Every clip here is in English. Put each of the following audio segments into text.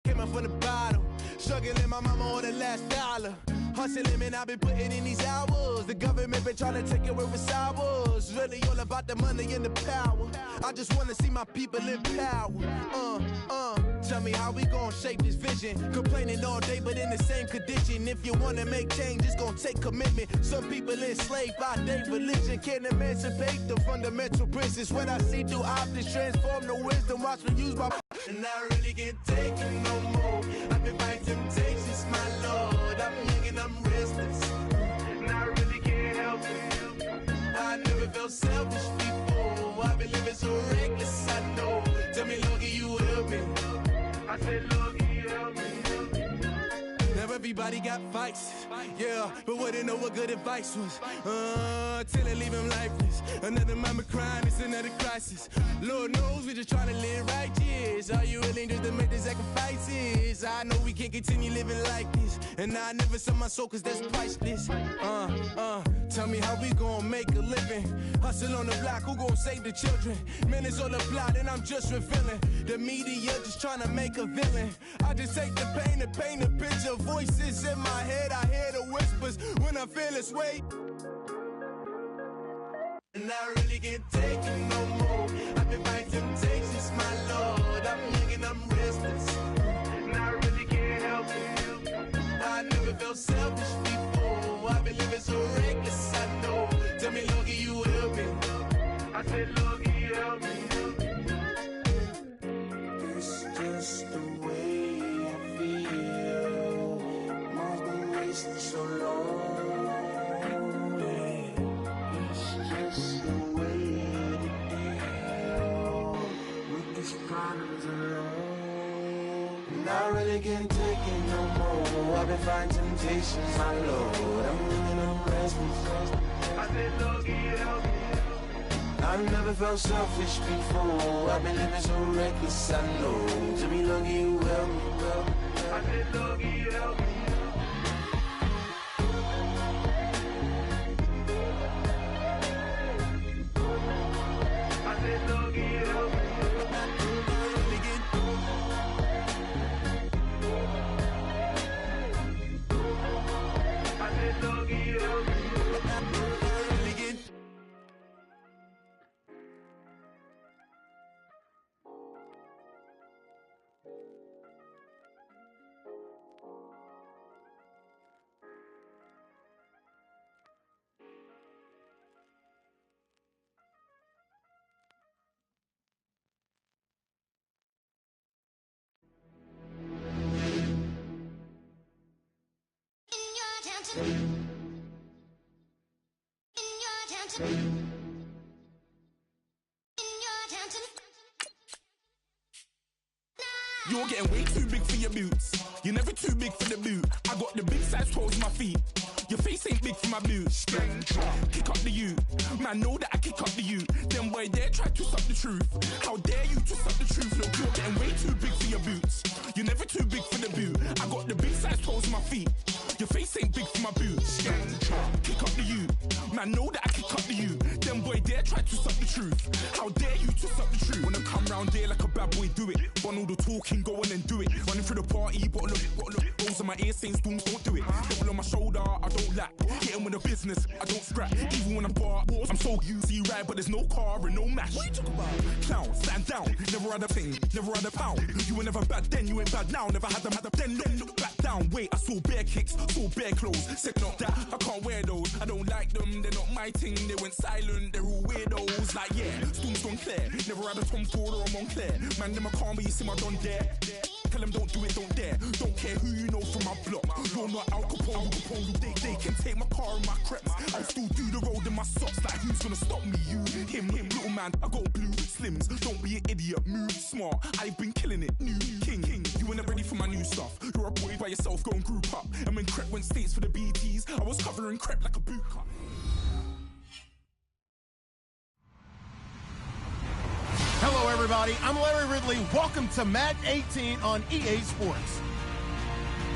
came up from the bottom. Struggling, my mama on the last dollar. Hustling, man, I've been putting in these hours. The government been trying to take away what's ours. Really all about the money and the power. I just wanna see my people in power. Tell me how we gon' shape this vision. Complaining all day, but in the same condition. If you wanna make change, it's gon' take commitment. Some people enslaved by their religion can't emancipate the fundamental principles. What I see through optics transform the wisdom. Watch me use my and I really can't take it no more. I've been fighting temptations, my Lord. I'm young and I'm restless, and I really can't help it. I never felt selfish before. I've been living so reckless, I know. Tell me, Lord, can you help me? I said, Lord, can you help me? Now everybody got fights, yeah, but wouldn't know what good advice was. Till they leave him lifeless. Another mama crying, it's another crisis. Lord knows we just trying to live righteous. Are you willing just to make the sacrifices? I know we can't continue living like this, and I never sell my soul cause that's priceless. Tell me how we gon' make a living. Hustle on the block, who gon' save the children? Man, it's all a plot and I'm just revealing. The media just trying to make a villain. I just take the pain and paint a picture. Voices in my head, I hear the whispers when I feel this way. And I really can't take it no more. I've been fighting temptations, my Lord. I'm young and I'm restless, and I really can't help it. I never felt selfish before. I've been living so reckless, I know. Tell me, Lord, can you help me? I said, Lord, can you help me? It's just the way I feel. Mom's been wasting so long. I really can't take it no more. I've been fighting temptations, my Lord. I'm living on restless. I said, Lord, can you help me? I've never felt selfish before. I've been living so reckless, I know. Tell me, Lord, can you help me? I said, Lord, can you help me? I said, Lord, can you help me? You're getting way too big for your boots. You're never too big for the boot. I got the big size toes in my feet. Your face ain't big for my boots. Kick up the you. Man, know that I kick up the you. Them boy there try to suck the truth. How dare you to suck the truth? Look, you're getting way too big for your boots. You're never too big for the boot. I got the big size toes in my feet. Your face ain't big for my boots. Kick up the you. Man, know that I kick up the you. Them boy there try to suck the truth. How dare you to suck the truth? Wanna come round there like a bad boy, do it. Want all the talking, go on and do it. Running through the party, bottle up. Rolls on my ear saying storms, don't do it. Double on my shoulder, I don't lack. Getting with the business, I don't scrap. Even when I'm bar, I'm so easy right, but there's no car and no mash. What you talk about? Clown, stand down. Never had a thing, never had a pound. You were never bad then, you ain't bad now. Never had them, then look back down. Wait, I saw bare kicks, saw bare clothes. Said not that, I can't wear those. I don't like them, they're not my thing. They went silent, they're all weirdos. Like yeah, storms gone clear. Never had a Tom Ford or a Montclair. Man, them I can't, but you see my done there. Tell them don't do it, don't dare. Don't care who you know from my block. You're not Al Capone, they can take my car and my creps. I still do the road in my socks. Like who's gonna stop me? You, him, little man. I got blue slims. Don't be an idiot, move smart. I've been killing it, new king. You ain't ready for my new stuff. You're a boy by yourself, go and group up. And when Crep went states for the BTs, I was covering Crep like a boot cut. Hello, everybody. I'm Larry Ridley. Welcome to Madden 18 on EA Sports.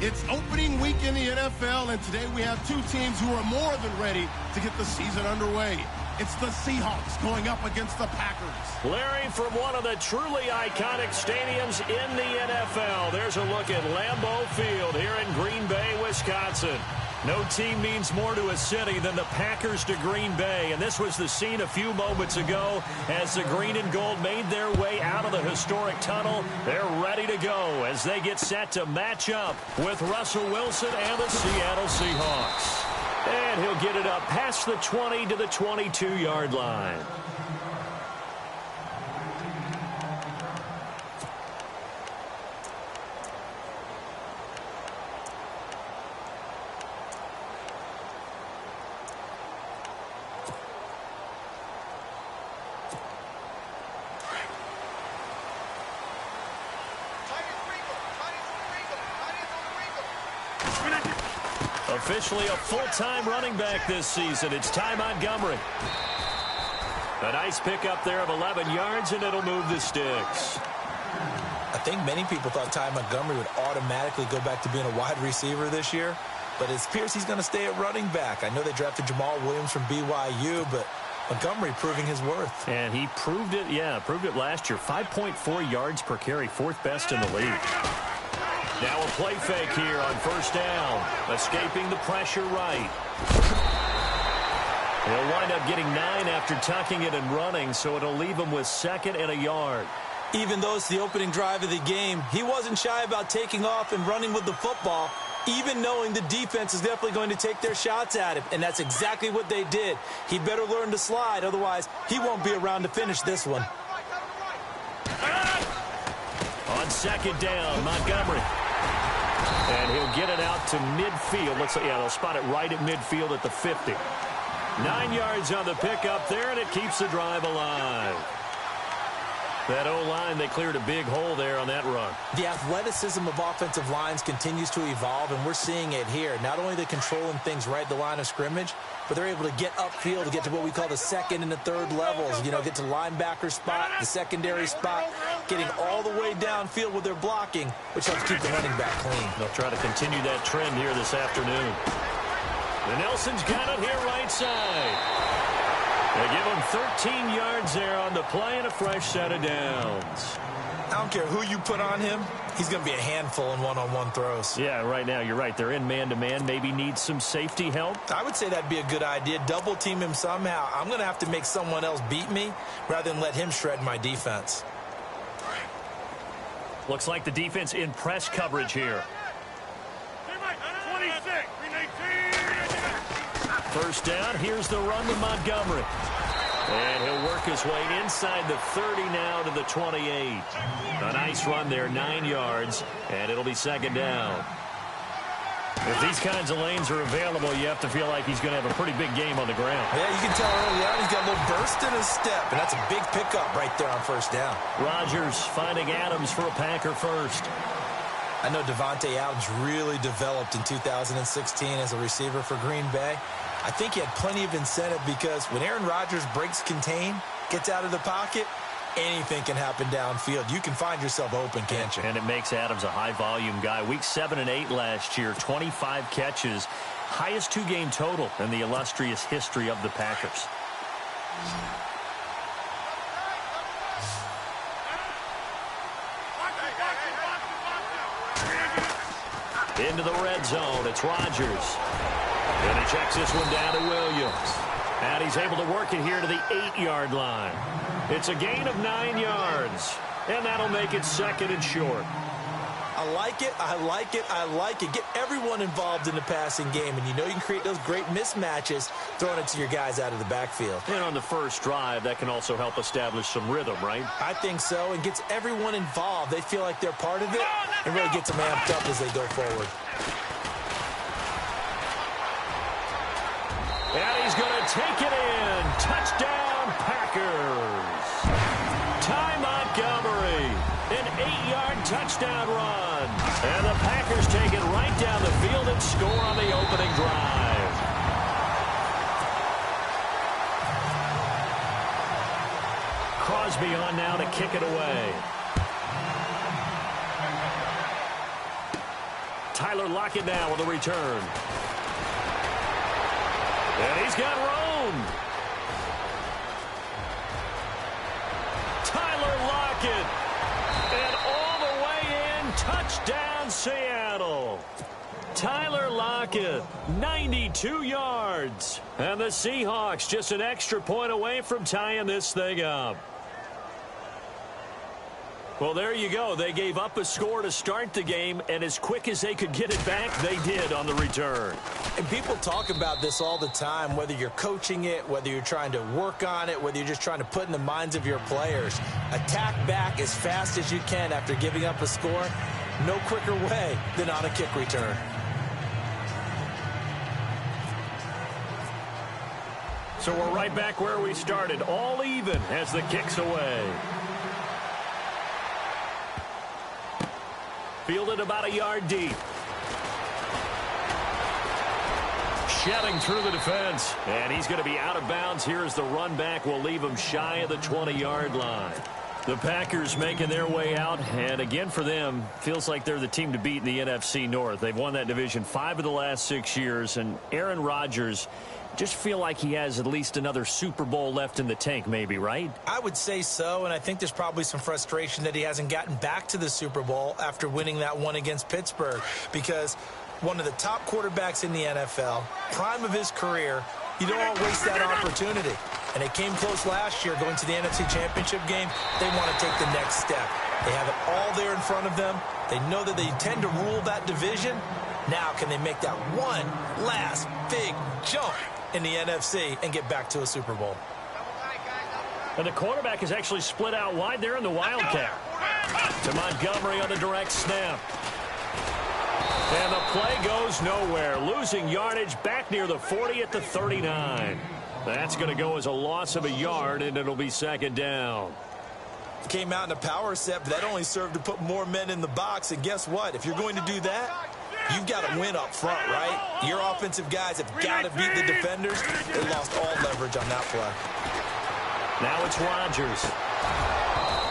It's opening week in the NFL, and today we have two teams who are more than ready to get the season underway. It's the Seahawks going up against the Packers. Larry, from one of the truly iconic stadiums in the NFL, there's a look at Lambeau Field here in Green Bay, Wisconsin. No team means more to a city than the Packers to Green Bay, and this was the scene a few moments ago as the green and gold made their way out of the historic tunnel. They're ready to go as they get set to match up with Russell Wilson and the Seattle Seahawks. And he'll get it up past the 20 to the 22-yard line. Officially a full-time running back this season. It's Ty Montgomery. A nice pickup there of 11 yards, and it'll move the sticks. I think many people thought Ty Montgomery would automatically go back to being a wide receiver this year, but it appears he's going to stay at running back. I know they drafted Jamal Williams from BYU, but Montgomery proving his worth. And he proved it, proved it last year. 5.4 yards per carry, fourth best in the league. Now a play fake here on first down. Escaping the pressure right. He'll wind up getting 9 after tucking it and running, so it'll leave him with 2nd and a yard. Even though it's the opening drive of the game, he wasn't shy about taking off and running with the football, even knowing the defense is definitely going to take their shots at him, and that's exactly what they did. He better learn to slide, otherwise he won't be around to finish this one. On 2nd down, Montgomery. And he'll get it out to midfield. They'll spot it right at midfield at the 50. 9 yards on the pickup there, and it keeps the drive alive. That O-line, they cleared a big hole there on that run. The athleticism of offensive lines continues to evolve, and we're seeing it here. Not only are they controlling things right at the line of scrimmage, but they're able to get upfield to get to what we call the 2nd and the 3rd levels. Get to linebacker spot, the secondary spot, getting all the way downfield with their blocking, which helps keep the running back clean. They'll try to continue that trend here this afternoon. And Nelson's got it here right side. They give him 13 yards there on the play and a fresh set of downs. I don't care who you put on him. He's going to be a handful in one-on-one throws. Yeah, right now, you're right. They're in man-to-man. Maybe need some safety help. I would say that'd be a good idea. Double team him somehow. I'm going to have to make someone else beat me rather than let him shred my defense. Looks like the defense in press coverage here. First down, here's the run to Montgomery. And he'll work his way inside the 30 now to the 28. A nice run there, 9 yards, and it'll be 2nd down. If these kinds of lanes are available, you have to feel like he's going to have a pretty big game on the ground. Yeah, you can tell early on he's got a little burst in his step, and that's a big pickup right there on first down. Rodgers finding Adams for a Packer first. I know Devontae Adams really developed in 2016 as a receiver for Green Bay. I think he had plenty of incentive because when Aaron Rodgers breaks contain, gets out of the pocket, anything can happen downfield. You can find yourself open, can't you? And it makes Adams a high-volume guy. Week 7 and 8 last year, 25 catches, highest 2-game total in the illustrious history of the Packers. Into the red zone, it's Rodgers. And he checks this one down to Williams. And he's able to work it here to the 8-yard line. It's a gain of 9 yards. And that'll make it 2nd and short. I like it, I like it, I like it. Get everyone involved in the passing game, and you know you can create those great mismatches throwing it to your guys out of the backfield. And on the first drive, that can also help establish some rhythm, right? I think so, and gets everyone involved. They feel like they're part of it, and really gets them amped up as they go forward. And he's going to take it in. Touchdown, Packers. Ty Montgomery, an 8-yard touchdown run. And the Packers take it right down the field and score on the opening drive. Crosby on now to kick it away. Tyler Lockett now with a return. And he's got room. Touchdown, Seattle. Tyler Lockett, 92 yards. And the Seahawks just an extra point away from tying this thing up. Well, there you go. They gave up a score to start the game, and as quick as they could get it back, they did on the return. And people talk about this all the time, whether you're coaching it, whether you're trying to work on it, whether you're just trying to put in the minds of your players. Attack back as fast as you can after giving up a score. No quicker way than on a kick return. So we're right back where we started, all even as the kick's away. Fielded about a yard deep. Shedding through the defense. And he's going to be out of bounds here as the run back will leave him shy of the 20-yard line. The Packers making their way out. And again for them, feels like they're the team to beat in the NFC North. They've won that division 5 of the last 6 years. And Aaron Rodgers just feel like he has at least another Super Bowl left in the tank, maybe, right? I would say so, and I think there's probably some frustration that he hasn't gotten back to the Super Bowl after winning that one against Pittsburgh, because one of the top quarterbacks in the NFL, prime of his career, you don't want to waste that opportunity. And they came close last year going to the NFC Championship game. They want to take the next step. They have it all there in front of them. They know that they tend to rule that division. Now can they make that one last big jump in the NFC and get back to a Super Bowl? And the quarterback is actually split out wide there in the Wildcat. To Montgomery on the direct snap. And the play goes nowhere. Losing yardage back near the 40 at the 39. That's going to go as a loss of a yard, and it'll be second down. Came out in a power set, but that only served to put more men in the box. And guess what? If you're going to do that, you've got to win up front, right? Your offensive guys have got to beat the defenders. They lost all leverage on that play. Now it's Rodgers.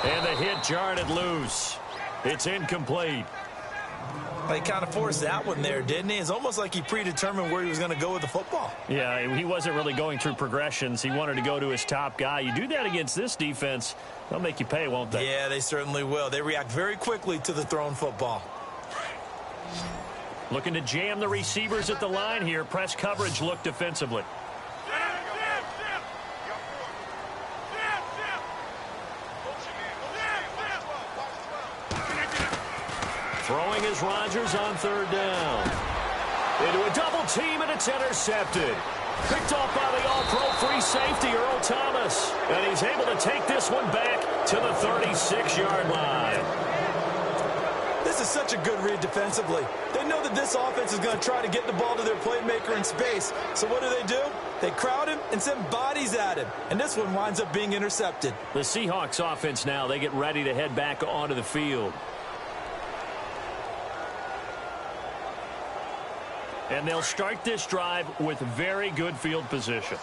And the hit jarred it loose. It's incomplete. He kind of forced that one there, didn't he? It's almost like he predetermined where he was going to go with the football. Yeah, he wasn't really going through progressions. He wanted to go to his top guy. You do that against this defense, they'll make you pay, won't they? Yeah, they certainly will. They react very quickly to the thrown football. Looking to jam the receivers at the line here. Press coverage look defensively. Throwing is Rodgers on third down. Into a double team, and it's intercepted. Picked off by the all-pro free safety, Earl Thomas. And he's able to take this one back to the 36-yard line. This is such a good read defensively. They know that this offense is going to try to get the ball to their playmaker in space. So what do? They crowd him and send bodies at him. And this one winds up being intercepted. The Seahawks offense now, they get ready to head back onto the field. And they'll start this drive with very good field position.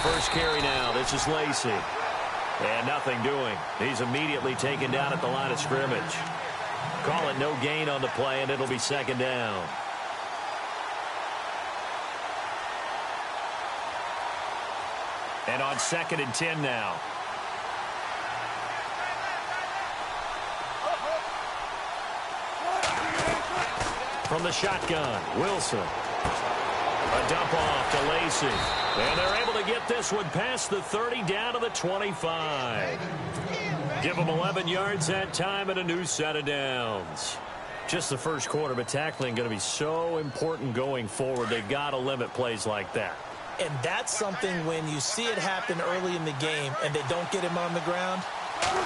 First carry now. This is Lacey. And nothing doing. He's immediately taken down at the line of scrimmage. Call it no gain on the play, and it'll be second down. And on 2nd and 10 now. From the shotgun, Wilson. A dump off to Lacey. And they're able to get this one past the 30 down to the 25. Give them 11 yards that time and a new set of downs. Just the first quarter, but tackling going to be so important going forward. They've got to limit plays like that. And that's something when you see it happen early in the game and they don't get him on the ground,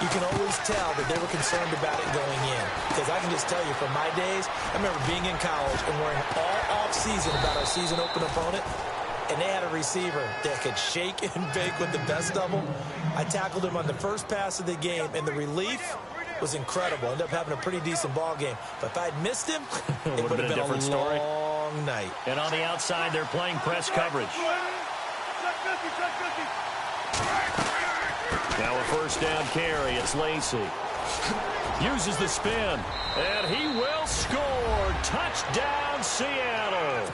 you can always tell that they were concerned about it going in. Because I can just tell you from my days, I remember being in college and worrying all off-season about our season open opponent. And they had a receiver that could shake and bake with the best of them. I tackled him on the first pass of the game, and the relief was incredible. Ended up having a pretty decent ball game. But if I'd missed him, it would have been a different story. Long night. And on the outside, they're playing press coverage. Now a first down carry. It's Lacey. Uses the spin. And he will score. Touchdown, touchdown, Seattle.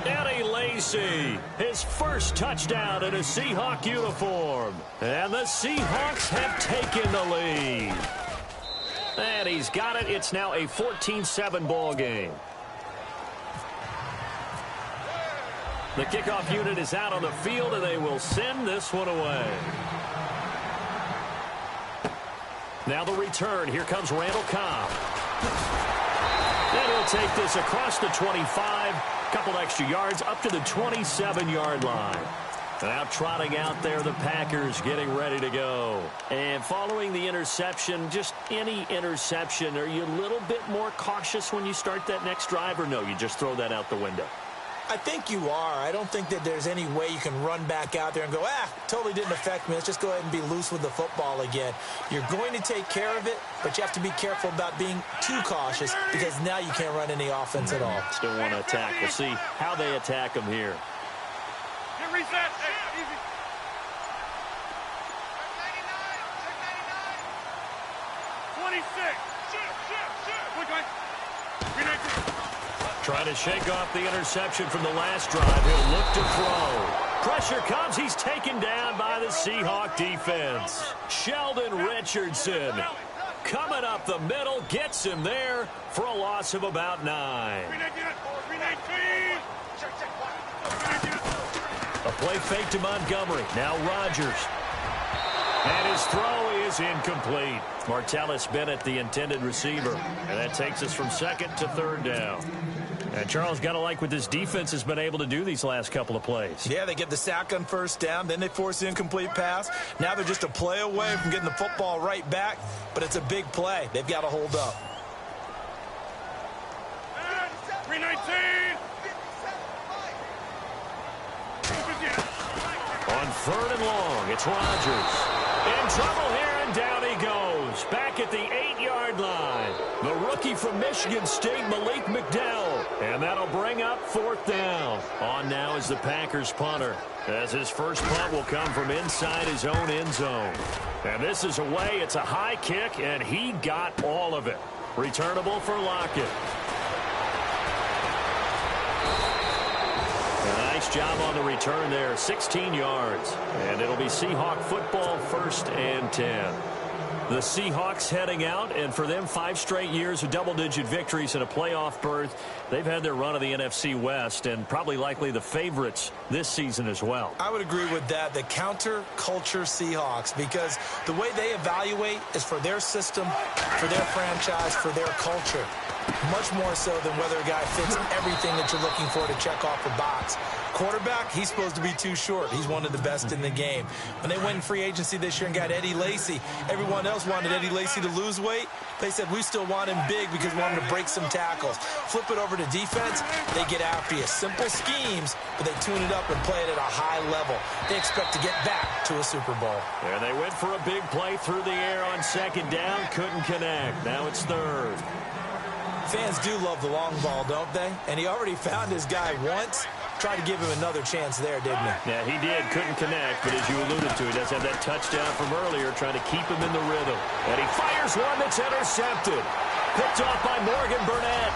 Eddie Lacy, his first touchdown in a Seahawk uniform. And the Seahawks have taken the lead. And he's got it. It's now a 14-7 ball game. The kickoff unit is out on the field, and they will send this one away. Now the return. Here comes Randall Cobb. And he'll take this across the 25. Couple extra yards up to the 27-yard line. Now trotting out there, the Packers getting ready to go. And following the interception, just any interception, are you a little bit more cautious when you start that next drive, or no, you just throw that out the window? I think you are. I don't think that there's any way you can run back out there and go, totally didn't affect me. Let's just go ahead and be loose with the football again. You're going to take care of it, but you have to be careful about being too cautious because now you can't run any offense at all. Still want to attack. We'll see how they attack them here. Get reset. Hey, easy. 26. Quick, quick. Trying to shake off the interception from the last drive. He'll look to throw. Pressure comes. He's taken down by the Seahawk defense. Sheldon Richardson coming up the middle. Gets him there for a loss of about 9. A play fake to Montgomery. Now Rodgers. And his throw is incomplete. Martellus Bennett, the intended receiver. And that takes us from second to third down. And Charles, got to like what this defense has been able to do these last couple of plays. Yeah, they get the sack on first down, then they force the incomplete pass. Now they're just a play away from getting the football right back, but it's a big play. They've got to hold up. 319. On third and long, it's Rodgers. In trouble here, and down he goes. Back at the 8-yard line. The rookie from Michigan State, Malik McDowell. And that'll bring up fourth down. On now is the Packers punter, as his first punt will come from inside his own end zone. And this is away. It's a high kick, and he got all of it. Returnable for Lockett. Nice job on the return there, 16 yards. And it'll be Seahawk football, 1st and 10. The Seahawks heading out, and for them, 5 straight years of double-digit victories and a playoff berth. They've had their run of the NFC West and probably likely the favorites this season as well. I would agree with that, the counter-culture Seahawks, because the way they evaluate is for their system, for their franchise, for their culture. Much more so than whether a guy fits everything that you're looking for to check off the box. Quarterback, he's supposed to be too short. He's one of the best in the game. When they went in free agency this year and got Eddie Lacy, everyone else wanted Eddie Lacy to lose weight. They said, we still want him big because we want him to break some tackles. Flip it over to defense, they get after you. Simple schemes, but they tune it up and play it at a high level. They expect to get back to a Super Bowl. And they went for a big play through the air on second down. Couldn't connect. Now it's third. Fans do love the long ball, don't they? And he already found his guy once. Tried to give him another chance there, didn't he? Yeah, he did. Couldn't connect, but as you alluded to, he does have that touchdown from earlier, trying to keep him in the rhythm. And he fires one that's intercepted. Picked off by Morgan Burnett.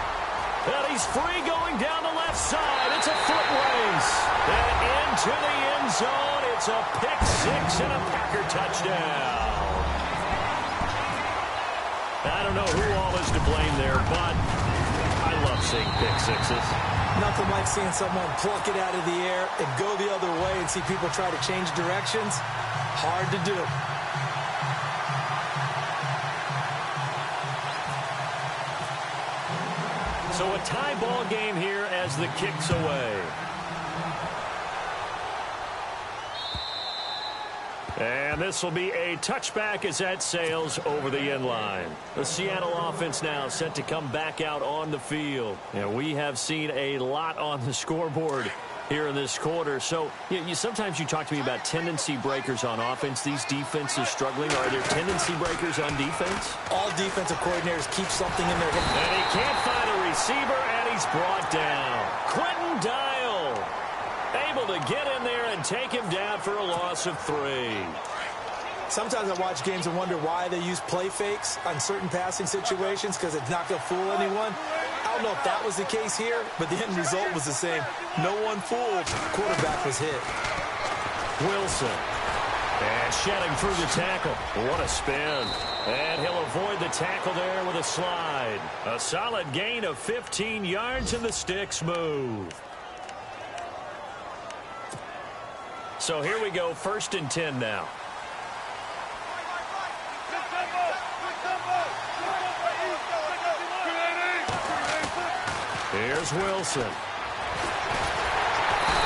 And he's free going down the left side. It's a foot race. And into the end zone. It's a pick six and a Packer touchdown. I don't know who all is to blame there, but I love seeing pick sixes. Nothing like seeing someone pluck it out of the air and go the other way and see people try to change directions. Hard to do. So a tie ball game here as the kick's away. And this will be a touchback as that sails over the end line. The Seattle offense now set to come back out on the field. And we have seen a lot on the scoreboard here in this quarter. So sometimes you talk to me about tendency breakers on offense. These defenses struggling. Are there tendency breakers on defense? All defensive coordinators keep something in their head. And he can't find a receiver, and he's brought down. Quentin Dial able to get in there and take him down for a loss of 3. Sometimes I watch games and wonder why they use play fakes on certain passing situations because it's not going to fool anyone. I don't know if that was the case here, but the end result was the same. No one fooled. Quarterback was hit. Wilson. And shedding through the tackle. What a spin. And he'll avoid the tackle there with a slide. A solid gain of 15 yards, and the sticks move. So here we go, 1st and 10 now. Here's Wilson.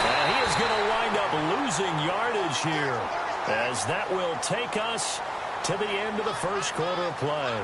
And he is going to wind up losing yardage here, as that will take us to the end of the first quarter of play.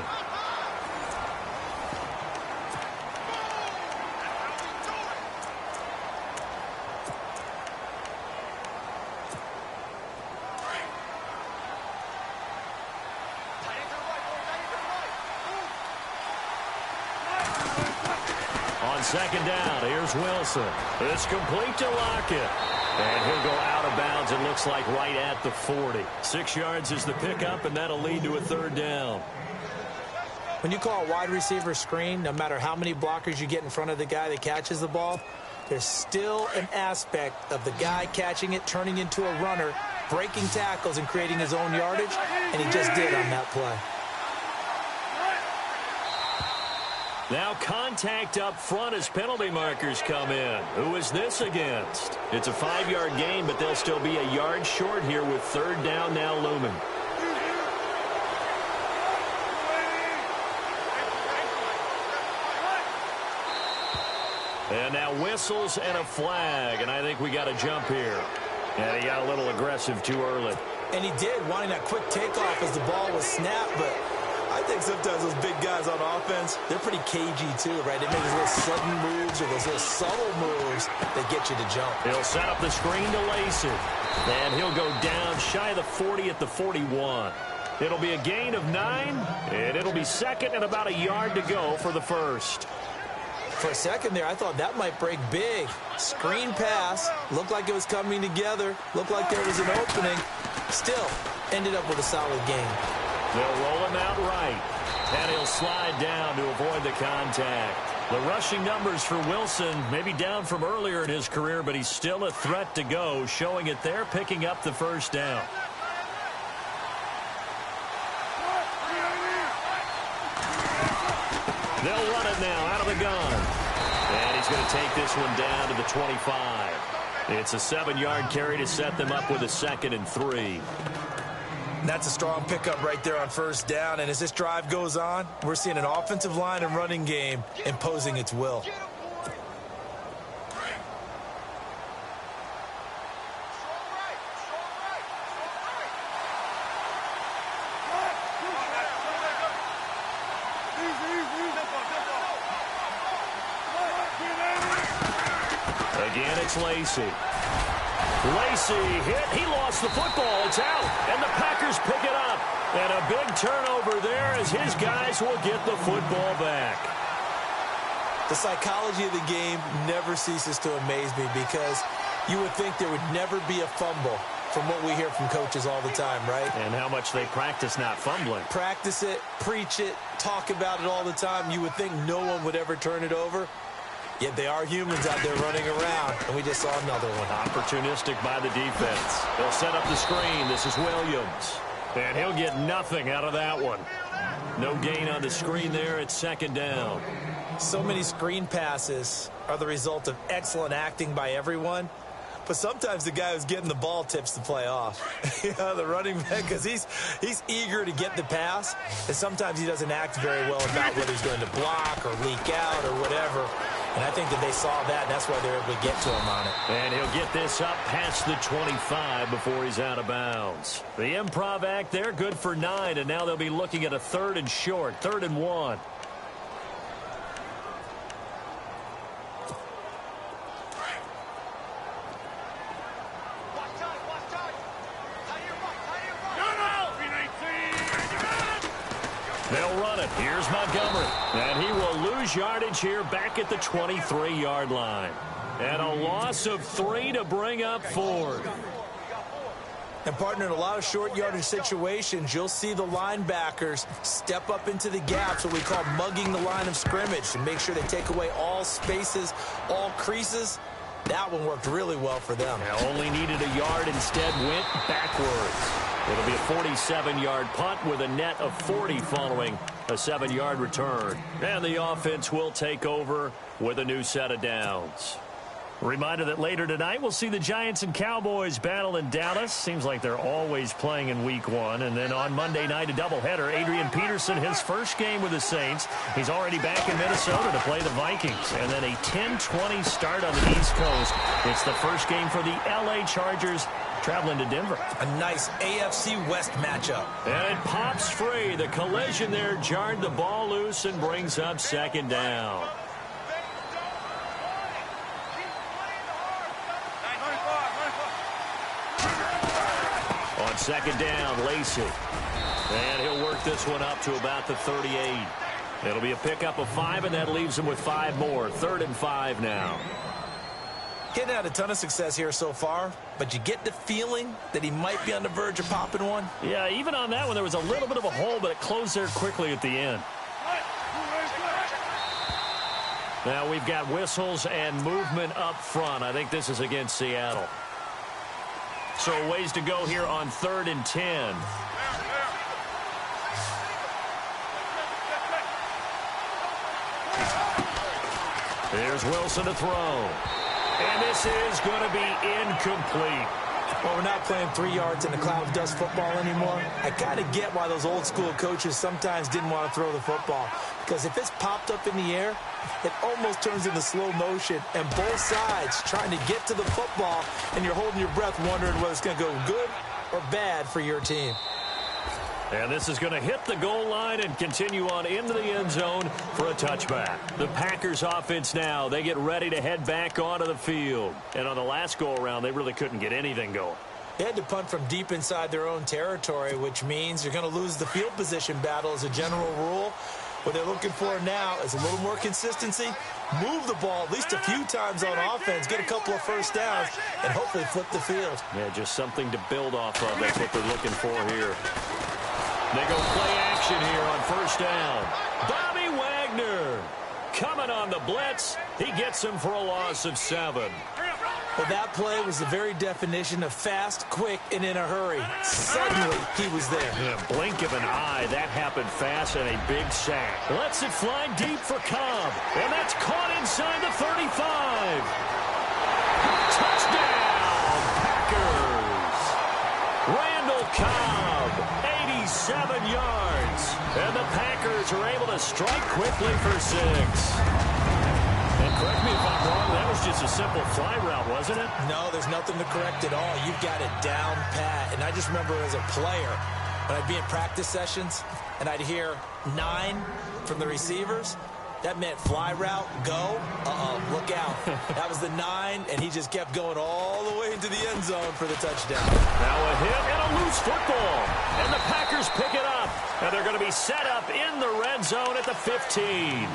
On 2nd down, here's Wilson. It's complete to Lockett. And he'll go out of bounds, it looks like right at the 40. 6 yards is the pickup, and that'll lead to a 3rd down. When you call a wide receiver screen, no matter how many blockers you get in front of the guy that catches the ball, there's still an aspect of the guy catching it, turning into a runner, breaking tackles and creating his own yardage, and he just did on that play. Now contact up front as penalty markers come in. Who is this against? It's a 5-yard gain, but they'll still be a yard short here with 3rd down now looming. And now whistles and a flag, and I think we got a jump here. And he got a little aggressive too early. And he did, wanting that quick takeoff as the ball was snapped, but I think sometimes those big guys on offense, they're pretty cagey too, right? They make those little sudden moves or those little subtle moves that get you to jump. He'll set up the screen to Lacey. And he'll go down shy of the 40 at the 41. It'll be a gain of 9, and it'll be 2nd and about a yard to go for the 1st. For a second there, I thought that might break big. Screen pass, looked like it was coming together, looked like there was an opening. Still, ended up with a solid gain. They'll roll him out right, and he'll slide down to avoid the contact. The rushing numbers for Wilson may be down from earlier in his career, but he's still a threat to go, showing it there, picking up the 1st down. They'll run it now out of the gun. And he's going to take this one down to the 25. It's a 7-yard carry to set them up with a 2nd and 3. That's a strong pickup right there on 1st down. And as this drive goes on, we're seeing an offensive line and running game imposing its will. Again, it's Lacey. Lacey hit. He lost the football. It's out. And the Packers pick it up. And a big turnover there as his guys will get the football back. The psychology of the game never ceases to amaze me because you would think there would never be a fumble from what we hear from coaches all the time, right? And how much they practice not fumbling. Practice it, preach it, talk about it all the time. You would think no one would ever turn it over. Yet they are humans out there running around, and we just saw another one. Opportunistic by the defense. They'll set up the screen. This is Williams. And he'll get nothing out of that one. No gain on the screen there. It's 2nd down. So many screen passes are the result of excellent acting by everyone. But sometimes the guy who's getting the ball tips the play off. The running back, because he's eager to get the pass, and sometimes he doesn't act very well about whether he's going to block or leak out or whatever. And I think that they saw that, and that's why they're able to get to him on it. And he'll get this up past the 25 before he's out of bounds. The improv act there, good for 9, and now they'll be looking at a 3rd and short, 3rd and 1. They'll run it. Here's Montgomery. And he will lose yardage here back at the 23-yard line. And a loss of 3 to bring up 4. And, partner, in a lot of short yardage situations, you'll see the linebackers step up into the gaps, what we call mugging the line of scrimmage, to make sure they take away all spaces, all creases. That one worked really well for them. Yeah, only needed a yard, instead went backwards. It'll be a 47-yard punt with a net of 40 following a 7-yard return. And the offense will take over with a new set of downs. Reminder that later tonight we'll see the Giants and Cowboys battle in Dallas. Seems like they're always playing in week 1. And then on Monday night, a doubleheader. Adrian Peterson, his first game with the Saints. He's already back in Minnesota to play the Vikings. And then a 10:20 start on the East Coast. It's the first game for the LA Chargers traveling to Denver. A nice AFC West matchup. And it pops free. The collision there jarred the ball loose and brings up second down. On second down, Lacey. And he'll work this one up to about the 38. It'll be a pickup of 5, and that leaves him with 5 more. 3rd and 5 now. Getting had a ton of success here so far, but you get the feeling that he might be on the verge of popping one. Yeah, even on that one, there was a little bit of a hole, but it closed there quickly at the end. Now we've got whistles and movement up front. I think this is against Seattle. So ways to go here on 3rd and 10. Here's Wilson to throw. And this is going to be incomplete. Well, we're not playing 3 yards in the cloud of dust football anymore. I kind of get why those old school coaches sometimes didn't want to throw the football. Because if it's popped up in the air, it almost turns into slow motion. And both sides trying to get to the football, and you're holding your breath wondering whether it's going to go good or bad for your team. And this is going to hit the goal line and continue on into the end zone for a touchback. The Packers offense now, they get ready to head back onto the field. And on the last go-around, they really couldn't get anything going. They had to punt from deep inside their own territory, which means you're going to lose the field position battle as a general rule. What they're looking for now is a little more consistency, move the ball at least a few times on offense, get a couple of first downs, and hopefully flip the field. Yeah, just something to build off of. That's what they're looking for here. They go play action here on first down. Bobby Wagner coming on the blitz. He gets him for a loss of 7. Well, that play was the very definition of fast, quick, and in a hurry. Suddenly, he was there. In a blink of an eye, that happened fast and a big sack. Lets it fly deep for Cobb. And that's caught inside the 35. Touchdown, Packers. Randall Cobb, 87 yards. And the Packers are able to strike quickly for 6. And correct me if I'm wrong, that was just a simple fly route, wasn't it? No, there's nothing to correct at all. You've got it down pat. And I just remember as a player, when I'd be in practice sessions, and I'd hear 9 from the receivers, that meant fly route, go, look out. That was the 9, and he just kept going all the way into the end zone for the touchdown. Now a hit and a loose football. And the Packers pick it up. And they're going to be set up in the red zone at the 15.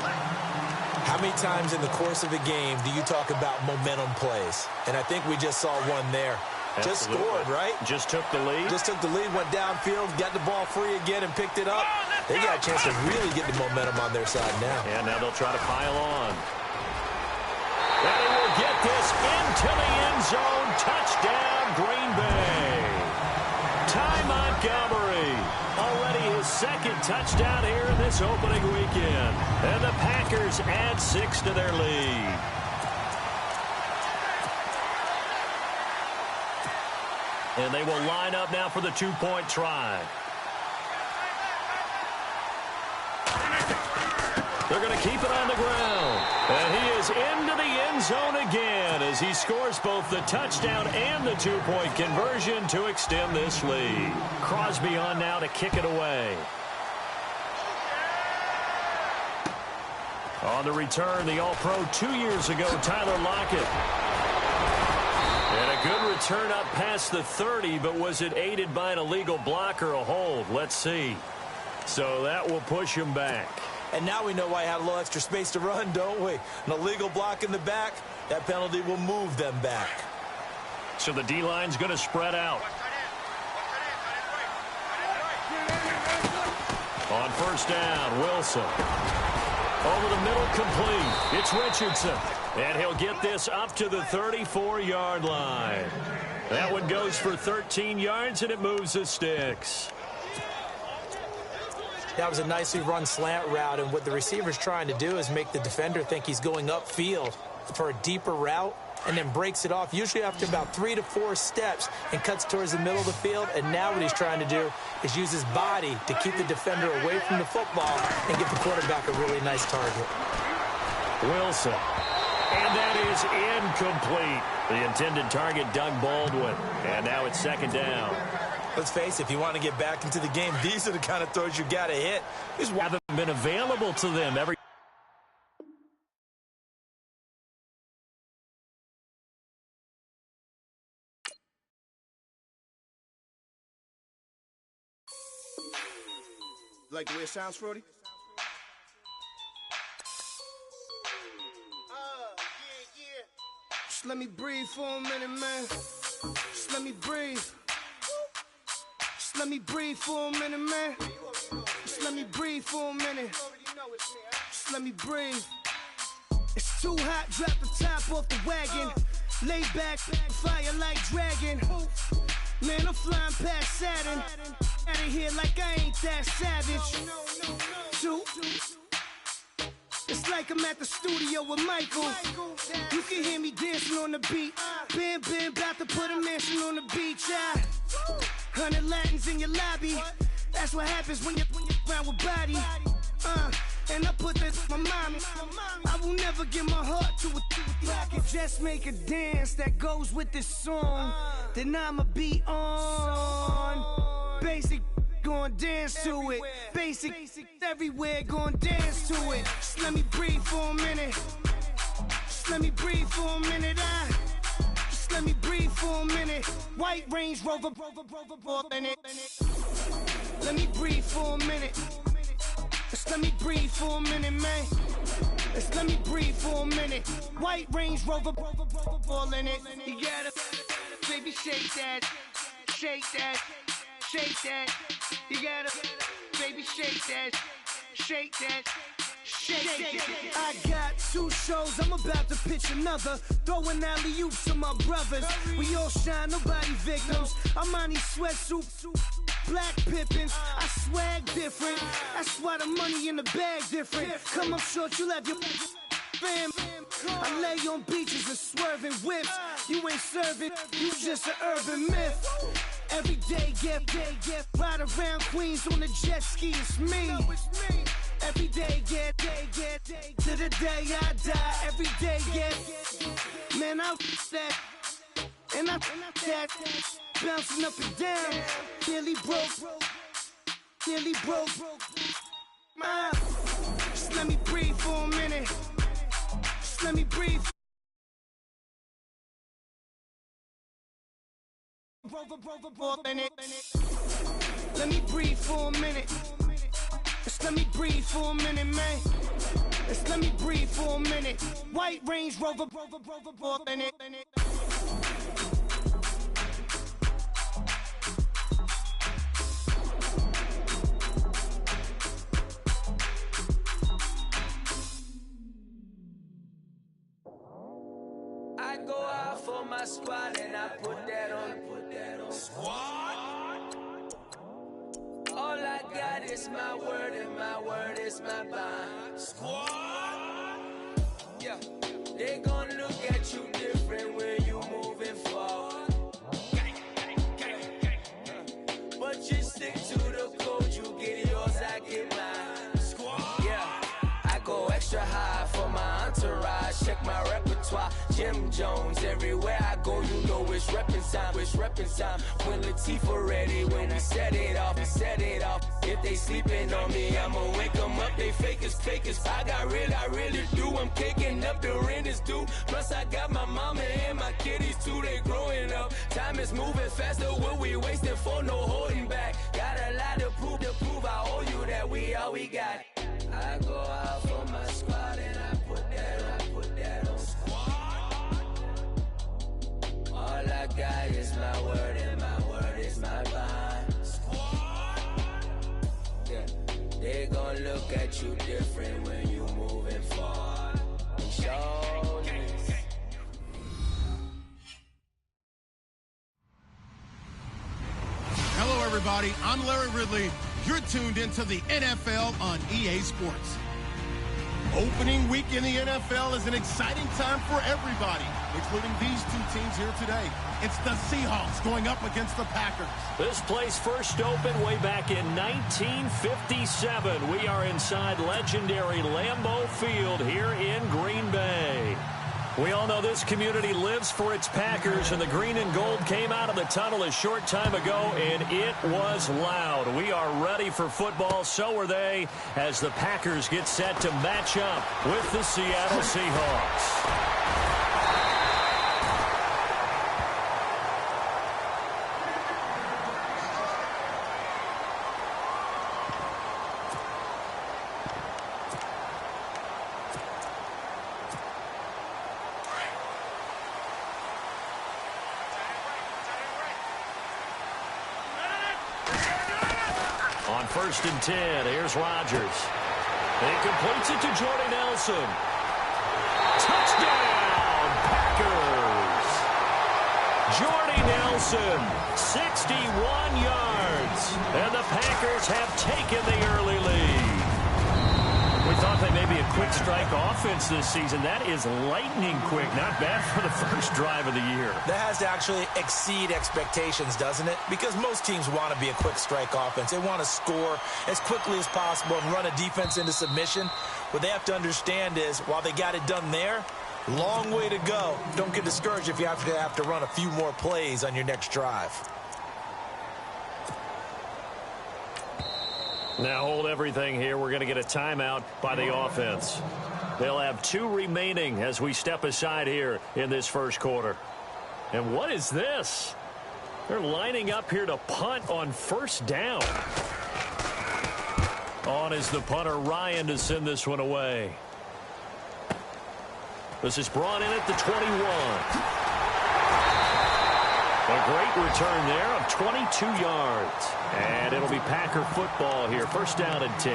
How many times in the course of a game do you talk about momentum plays? And I think we just saw one there. Absolutely. Just scored, right? Just took the lead. Just took the lead, went downfield, got the ball free again, and picked it up. They got a chance to really get the momentum on their side now. And now they'll try to pile on. And he will get this into the end zone. Touchdown, Green Bay. Ty Montgomery. Already his second touchdown here in this opening weekend. And the Packers add 6 to their lead. And they will line up now for the 2-point try. They're going to keep it on the ground. And he is into the end zone again as he scores both the touchdown and the 2-point conversion to extend this lead. Crosby on now to kick it away. On the return, the All-Pro 2 years ago, Tyler Lockett. And a good return up past the 30, but was it aided by an illegal block or a hold? Let's see. So that will push him back. And now we know why he had a little extra space to run, don't we? An illegal block in the back, that penalty will move them back. So the D-line's going to spread out. On first down, Wilson. Over the middle, complete. It's Richardson. And he'll get this up to the 34-yard line. That one goes for 13 yards, and it moves the sticks. That was a nicely run slant route, and what the receiver's trying to do is make the defender think he's going upfield for a deeper route, and then breaks it off, usually after about 3 to 4 steps, and cuts towards the middle of the field. And now what he's trying to do is use his body to keep the defender away from the football and give the quarterback a really nice target. Wilson. And that is incomplete. The intended target, Doug Baldwin. And now it's second down. Let's face it, if you want to get back into the game, these are the kind of throws you got to hit. These haven't been available to them every. Like the way it sounds, Frody? Just let me breathe for a minute, man. Just let me breathe. Just let me breathe for a minute, man. Just let me breathe for a minute. Just let me breathe. It's too hot, drop the top off the wagon. Lay back, fire like dragon. Man, I'm flying past Saturn. Out of here like I ain't that savage. Two. It's like I'm at the studio with Michael. You can hear me dancing on the beat. Bam, bam, about to put a mansion on the beach. 100 Latins in your lobby. That's what happens when you're around with body. And I put this in my mommy. I will never give my heart to a I can just make a dance that goes with this song. Then I'ma be on. Basic, gon' dance to it. Basic, everywhere, gon' dance to it. Just let me breathe for a minute. Just let me breathe for a minute. Just let me breathe for a minute. White Range Rover, in it. Let me breathe for a minute. Just let me breathe for a minute, man. Just let me breathe for a minute. White Range Rover, all in it. You gotta, baby, shake that, shake that, shake that. You gotta, baby, shake that, shake that. Shake. I got 2 shows, I'm about to pitch another. Throwing alley-oops to my brothers. We all shine, nobody victims. I'm on these sweatsuits, black Pippins. I swag different. That's why the money in the bag different. Come up short, you'll have your fam. I lay on beaches and swerving whips. You ain't serving, you just an urban myth. Every day, get ride around Queens on the jet ski, it's me. Every day, get to the day I die. Every day, get man, I that and I that bouncing up and down. Nearly broke. Just let me breathe for a minute. Just let me breathe. Let me breathe for a minute. Just let me breathe for a minute, man. Just let me breathe for a minute. White Range Rover, in it. I go out for my squad and I put that on. Squad. All I got is my word and my word is my bond. Squad. Yeah, they gon' look at you different when you moving forward. But you stick to the code, you get yours, I get mine. Squad. Yeah, I go extra high for my entourage. Check my repertoire. Jim Jones, everywhere I go, you know it's reppin' time, it's reppin' time. When Latifah ready, when we set it off, we set it off. If they sleeping on me, I'ma wake them up, they fakers. I really do, I'm caking up, the rent is due. Plus I got my mama and my kiddies too, they growing up. Time is moving faster, what we wasting for, no holding back. Got a lot to prove, I owe you that we all we got. I go out for my squad and I put that on. All I got is my word and my word is my bond. Yeah, they everybody. I'm Larry Ridley. You're tuned into the NFL on EA Sports. Opening week in the NFL is an exciting time for everybody, including these two teams here today. It's the Seahawks going up against the Packers. This place first opened way back in 1957. We are inside legendary Lambeau Field here in Green Bay. We all know this community lives for its Packers, and the green and gold came out of the tunnel a short time ago, and it was loud. We are ready for football. So are they, as the Packers get set to match up with the Seattle Seahawks. On 1st and 10, here's Rodgers. He completes it to Jordy Nelson. Touchdown, Packers! Jordy Nelson, 61 yards. And the Packers have taken the early lead. We thought they may be a quick strike offense this season. That is lightning quick. Not bad for the first drive of the year. That has to actually exceed expectations, doesn't it? Because most teams want to be a quick strike offense. They want to score as quickly as possible and run a defense into submission. What they have to understand is, while they got it done there, long way to go. Don't get discouraged if you have to run a few more plays on your next drive. Now hold everything here. We're going to get a timeout by the offense. They'll have 2 remaining as we step aside here in this first quarter. And what is this? They're lining up here to punt on 1st down. On is the punter, Ryan, to send this one away. This is brought in at the 21. A great return there of 22 yards. And it'll be Packer football here. 1st down and 10.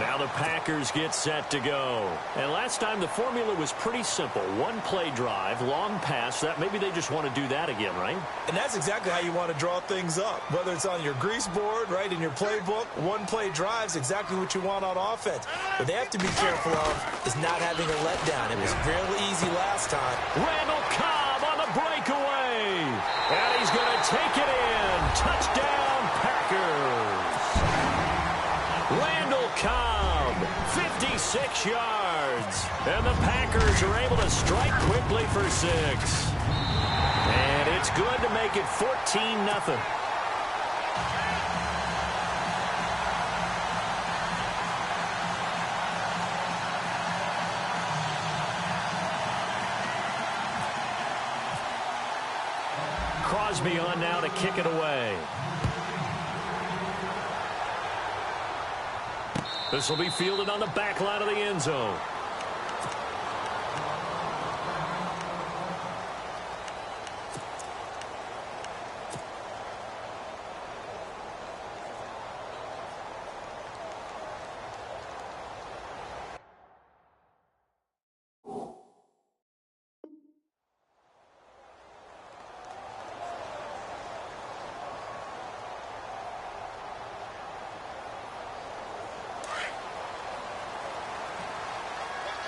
Now the Packers get set to go. And last time the formula was pretty simple. 1-play drive, long pass. That maybe they just want to do that again, right? And that's exactly how you want to draw things up. Whether it's on your grease board, right, in your playbook, 1-play drive is exactly what you want on offense. What they have to be careful of is not having a letdown. It was real easy last time. Randall Cobb on the breakaway. And he's going to take it in. Touchdown, Packers. Randall Cobb, 56 yards. And the Packers are able to strike quickly for 6. And it's good to make it 14-0. Crosby on now to kick it away. This will be fielded on the back line of the end zone.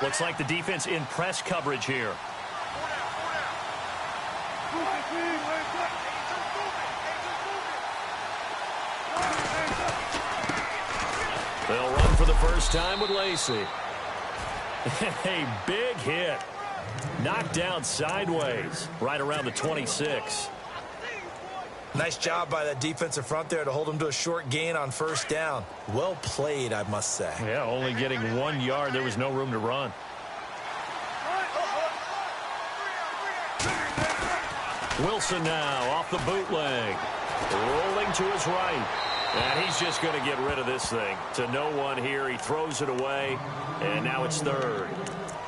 Looks like the defense in press coverage here. They'll run for the first time with Lacey. A big hit. Knocked down sideways right around the 26. Nice job by that defensive front there to hold him to a short gain on 1st down. Well played, I must say. Yeah, only getting 1 yard. There was no room to run. Wilson now off the bootleg. Rolling to his right. And he's just going to get rid of this thing. To no one here. He throws it away. And now it's 3rd.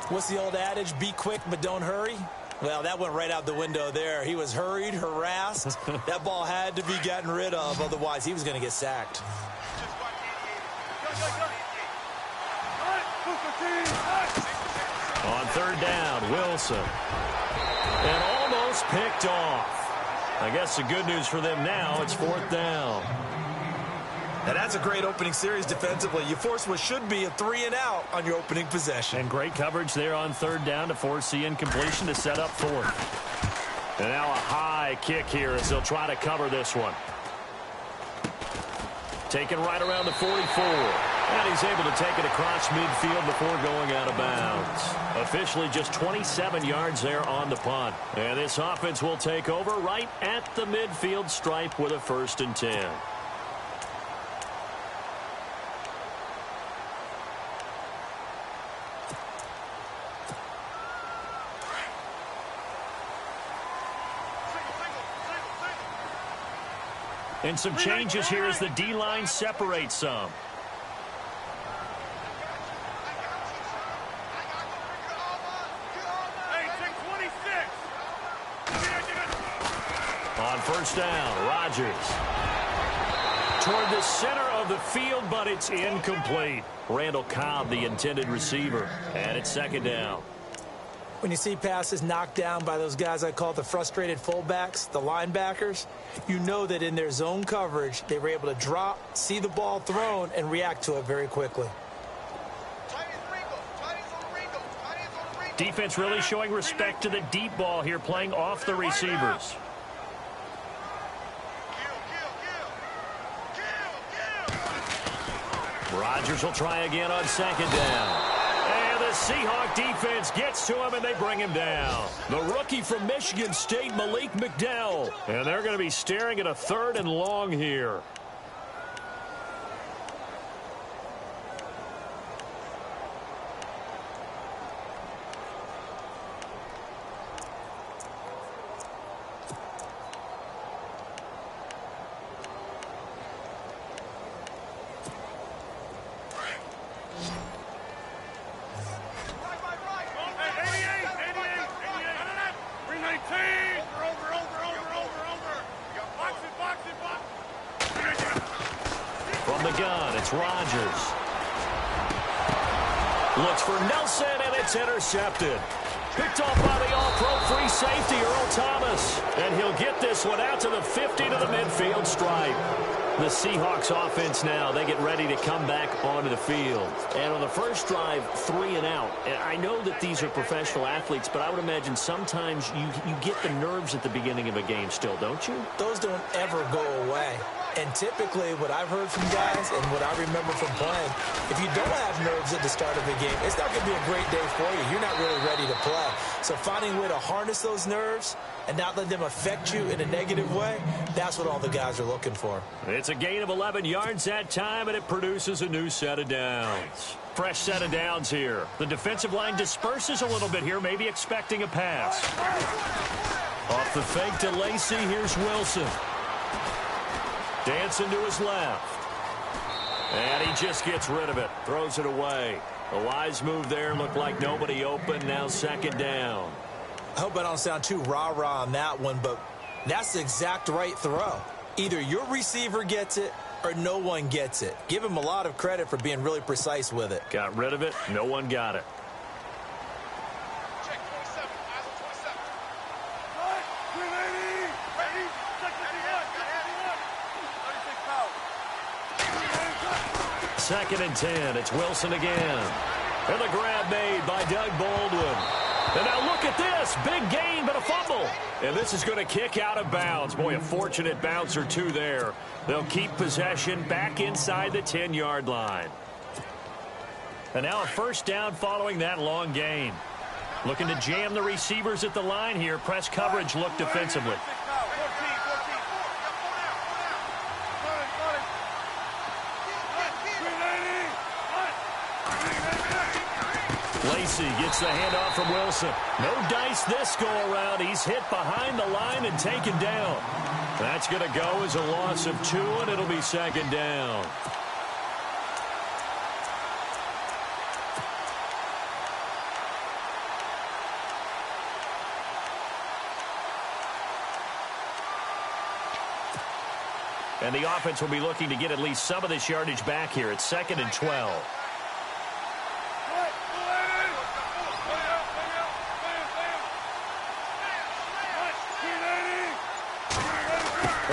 What's the old adage? Be quick, but don't hurry. Well, that went right out the window there. He was hurried, harassed. That ball had to be gotten rid of. Otherwise, he was going to get sacked. On 3rd down, Wilson. And almost picked off. I guess the good news for them now, it's 4th down. And that's a great opening series defensively. You force what should be a 3-and-out on your opening possession. And great coverage there on 3rd down to force the incompletion to set up 4th. And now a high kick here as they'll try to cover this one. Taken right around the 44. And he's able to take it across midfield before going out of bounds. Officially just 27 yards there on the punt. And this offense will take over right at the midfield stripe with a 1st and 10. And some changes here as the D-line separates some. On 1st down, Rodgers. Toward the center of the field, but it's incomplete. Randall Cobb, the intended receiver. And it's 2nd down. When you see passes knocked down by those guys I call the frustrated fullbacks, the linebackers, you know that in their zone coverage, they were able to drop, see the ball thrown, and react to it very quickly. Defense really showing respect to the deep ball here, playing off the receivers. Rodgers will try again on 2nd down. And the Seahawk defense gets to him, and they bring him down. The rookie from Michigan State, Malik McDowell. And they're going to be staring at a 3rd and long here. From the gun, it's Rodgers. Looks for Nelson, and it's intercepted. Picked off by the all-pro free safety, Earl Thomas. And he'll get this one out to the 50 to the midfield stripe. The Seahawks offense now, they get ready to come back onto the field. And on the first drive, 3 and out. And I know that these are professional athletes, but I would imagine sometimes you get the nerves at the beginning of a game still, don't you? Those don't ever go away. And typically what I've heard from guys and what I remember from playing, if you don't have nerves at the start of the game, it's not going to be a great day for you. You're not really ready to play. So finding a way to harness those nerves and not let them affect you in a negative way, that's what all the guys are looking for. It's a gain of 11 yards that time, and it produces a new set of downs. Fresh set of downs here. The defensive line disperses a little bit here, maybe expecting a pass. Off the fake to Lacy, here's Wilson. Dancing to his left. And he just gets rid of it. Throws it away. A wise move there. Looked like nobody open. Now 2nd down. I hope I don't sound too rah-rah on that one, but that's the exact right throw. Either your receiver gets it or no one gets it. Give him a lot of credit for being really precise with it. Got rid of it. No one got it. Second and 10. It's Wilson again. And the grab made by Doug Baldwin. And now look at this. Big gain, but a fumble. And this is going to kick out of bounds. Boy, a fortunate bounce or two there. They'll keep possession back inside the 10-yard line. And now a 1st down following that long gain. Looking to jam the receivers at the line here. Press coverage look defensively. Lacy gets the handoff from Wilson. No dice this go-around. He's hit behind the line and taken down. That's going to go as a loss of 2, and it'll be 2nd down. And the offense will be looking to get at least some of this yardage back here. It's 2nd and 12.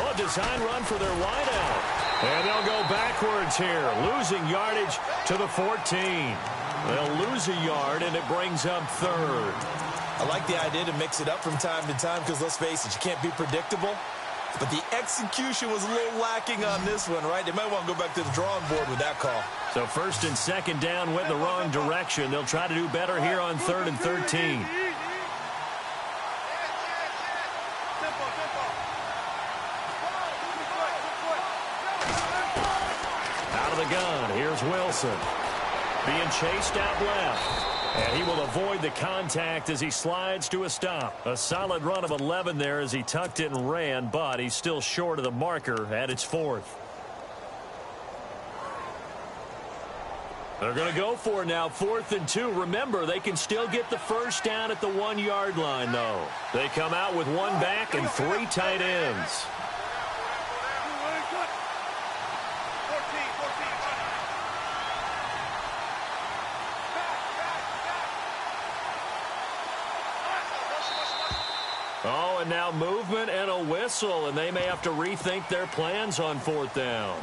Oh, design run for their wideout. And they'll go backwards here, losing yardage to the 14. They'll lose a yard, and it brings up third. I like the idea to mix it up from time to time because, let's face it, you can't be predictable. But the execution was a little lacking on this one, right? They might want to go back to the drawing board with that call. So first and second down went the wrong direction. They'll try to do better here on 3rd and 13. Out of the gun, here's Wilson. Being chased out left. And he will avoid the contact as he slides to a stop. A solid run of 11 there as he tucked it and ran, but he's still short of the marker at its 4th. They're going to go for it now, 4th and 2. Remember, they can still get the first down at the 1-yard line, though. They come out with 1 back and 3 tight ends. Oh, and now movement and a whistle, and they may have to rethink their plans on 4th down.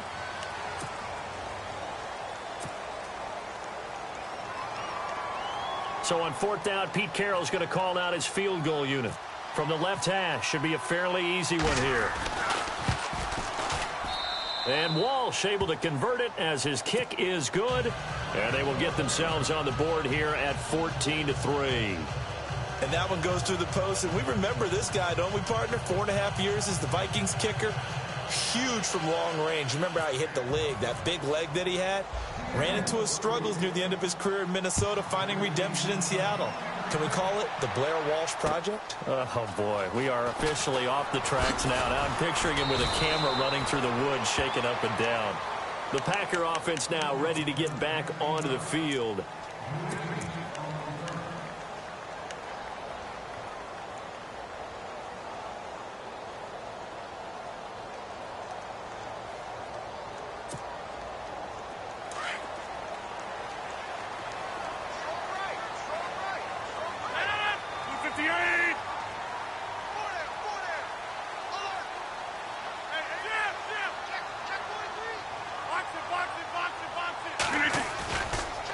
So on 4th down, Pete Carroll's going to call out his field goal unit. From the left hash, should be a fairly easy one here. And Walsh able to convert it as his kick is good. And they will get themselves on the board here at 14-3. And that one goes through the post. And we remember this guy, don't we, partner? 4.5 years as the Vikings kicker. Huge from long range. Remember how he hit the leg, that big leg that he had? Ran into his struggles near the end of his career in Minnesota, finding redemption in Seattle. Can we call it the Blair Walsh Project? Oh, boy. We are officially off the tracks now. Now I'm picturing him with a camera running through the woods, shaking up and down. The Packer offense now ready to get back onto the field.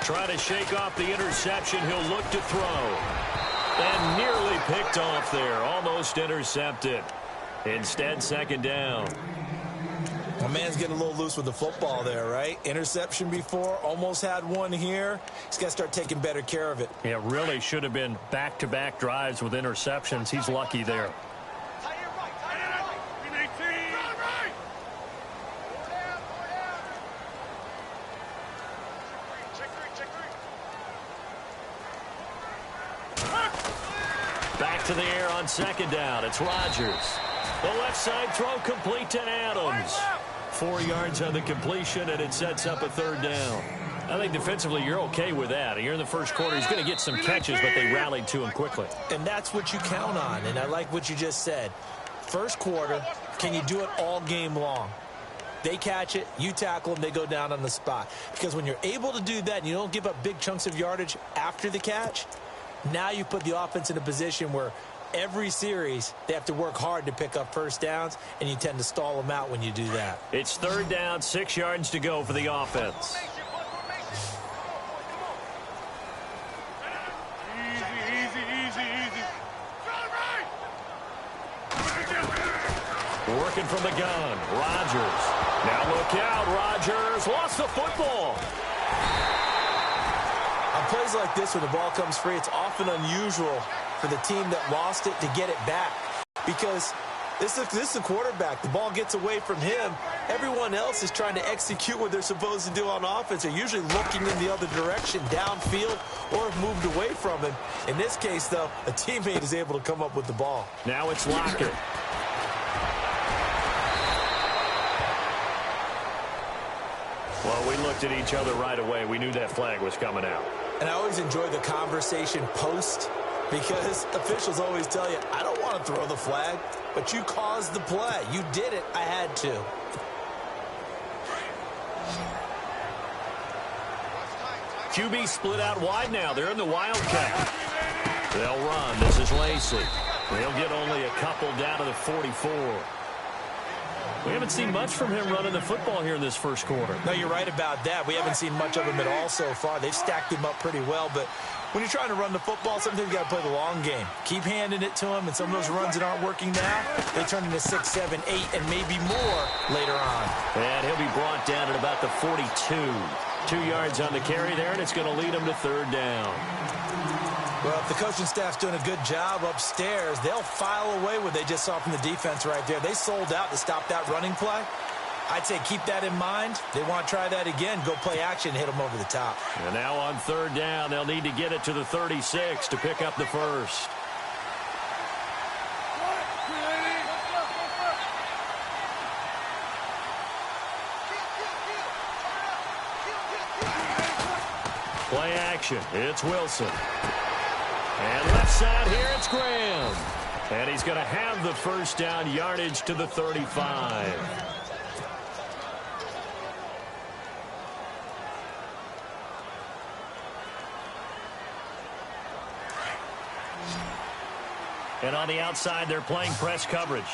Try to shake off the interception. He'll look to throw. And nearly picked off there. Almost intercepted. Instead, 2nd down. My man's getting a little loose with the football there, right? Interception before. Almost had one here. He's got to start taking better care of it. Yeah, really should have been back-to-back drives with interceptions. He's lucky there. Back to the air on 2nd down. It's Rodgers. The left side throw complete to Adams. 4 yards on the completion, and it sets up a 3rd down. I think defensively you're okay with that. Here in the first quarter, he's going to get some catches, but they rallied to him quickly. And that's what you count on, and I like what you just said. First quarter, can you do it all game long? They catch it, you tackle them, they go down on the spot. Because when you're able to do that and you don't give up big chunks of yardage after the catch, now you put the offense in a position where every series they have to work hard to pick up first downs, and you tend to stall them out when you do that. It's 3rd down, 6 yards to go for the offense. Working from the gun, Rodgers. Now look out, Rodgers lost the football. On plays like this, when the ball comes free, it's often unusual for the team that lost it to get it back. Because this is the quarterback. The ball gets away from him. Everyone else is trying to execute what they're supposed to do on offense. They're usually looking in the other direction, downfield, or have moved away from him. In this case, though, a teammate is able to come up with the ball. Now it's Lockett. Well, we looked at each other right away. We knew that flag was coming out. And I always enjoy the conversation post, because officials always tell you, I don't want to throw the flag, but you caused the play. You did it. I had to. QB split out wide now. They're in the Wildcat. They'll run. This is Lacey. They'll get only a couple down to the 44. We haven't seen much from him running the football here in this first quarter. No, you're right about that. We haven't seen much of him at all so far. They've stacked him up pretty well, but when you're trying to run the football, sometimes you got to play the long game. Keep handing it to him, and some of those runs that aren't working now, they turn into 6, 7, 8, and maybe more later on. And he'll be brought down at about the 42. 2 yards on the carry there, and it's going to lead him to third down. Well, if the coaching staff's doing a good job upstairs, they'll file away what they just saw from the defense right there. They sold out to stop that running play. I'd say keep that in mind. They want to try that again. Go play action and hit them over the top. And now on third down, they'll need to get it to the 36 to pick up the first. Play action. It's Wilson. And left side here, it's Graham. And he's going to have the first down, yardage to the 35. And on the outside, they're playing press coverage.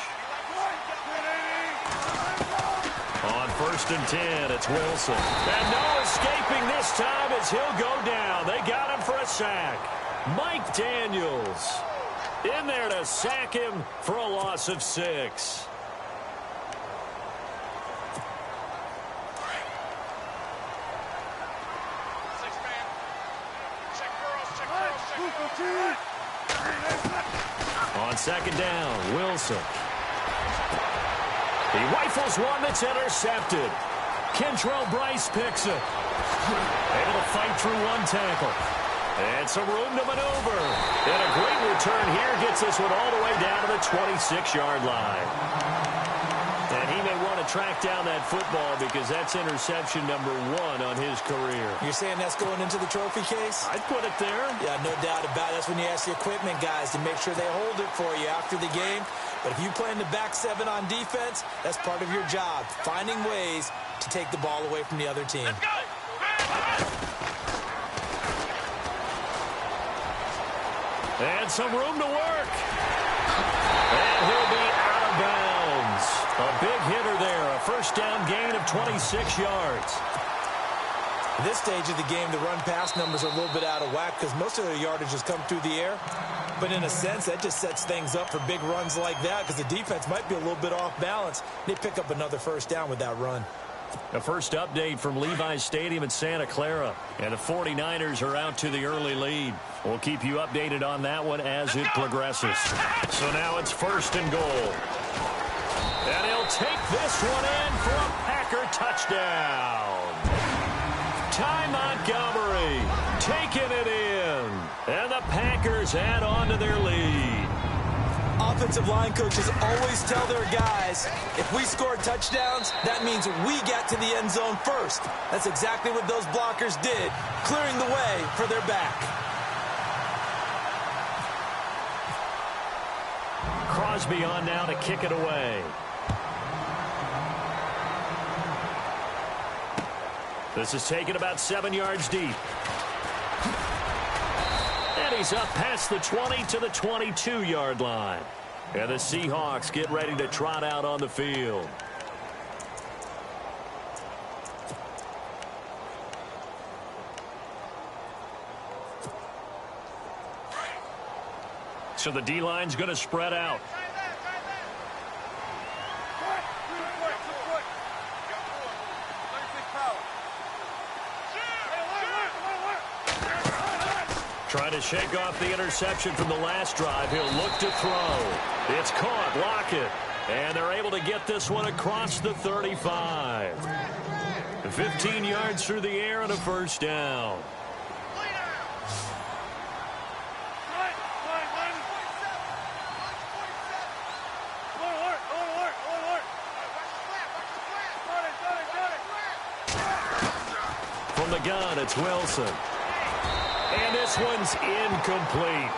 On first and 10, it's Wilson. And no escaping this time as he'll go down. They got him for a sack. Mike Daniels in there to sack him for a loss of 6. On second down, Wilson. He rifles one that's intercepted. Kentrell Bryce picks it. Able to fight through one tackle. And some room to maneuver. And a great return here gets this one all the way down to the 26-yard line. And he may want to track down that football because that's interception number 1 on his career. You're saying that's going into the trophy case? I'd put it there. Yeah, no doubt about it. That's when you ask the equipment guys to make sure they hold it for you after the game. But if you play in the back 7 on defense, that's part of your job, finding ways to take the ball away from the other team. And some room to work. And he'll be out of bounds. A big hitter there. A first down gain of 26 yards. At this stage of the game, the run-pass numbers are a little bit out of whack because most of their yardage has come through the air. But in a sense, that just sets things up for big runs like that because the defense might be a little bit off balance. They pick up another first down with that run. A first update from Levi's Stadium in Santa Clara. And the 49ers are out to the early lead. We'll keep you updated on that one as it progresses. So now it's first and goal. And he'll take this one in for a Packer touchdown. Ty Montgomery taking it in. And the Packers add on to their lead. Offensive line coaches always tell their guys, if we score touchdowns, that means we get to the end zone first. That's exactly what those blockers did, clearing the way for their back. Crosby on now to kick it away. This is taken about 7 yards deep. And he's up past the 20 to the 22-yard line. And the Seahawks get ready to trot out on the field. So the D-line's going to spread out. Trying to shake off the interception from the last drive. He'll look to throw. It's caught. Lockett. And they're able to get this one across the 35. 15 yards through the air and a first down. From the gun, it's Wilson. And this one's incomplete.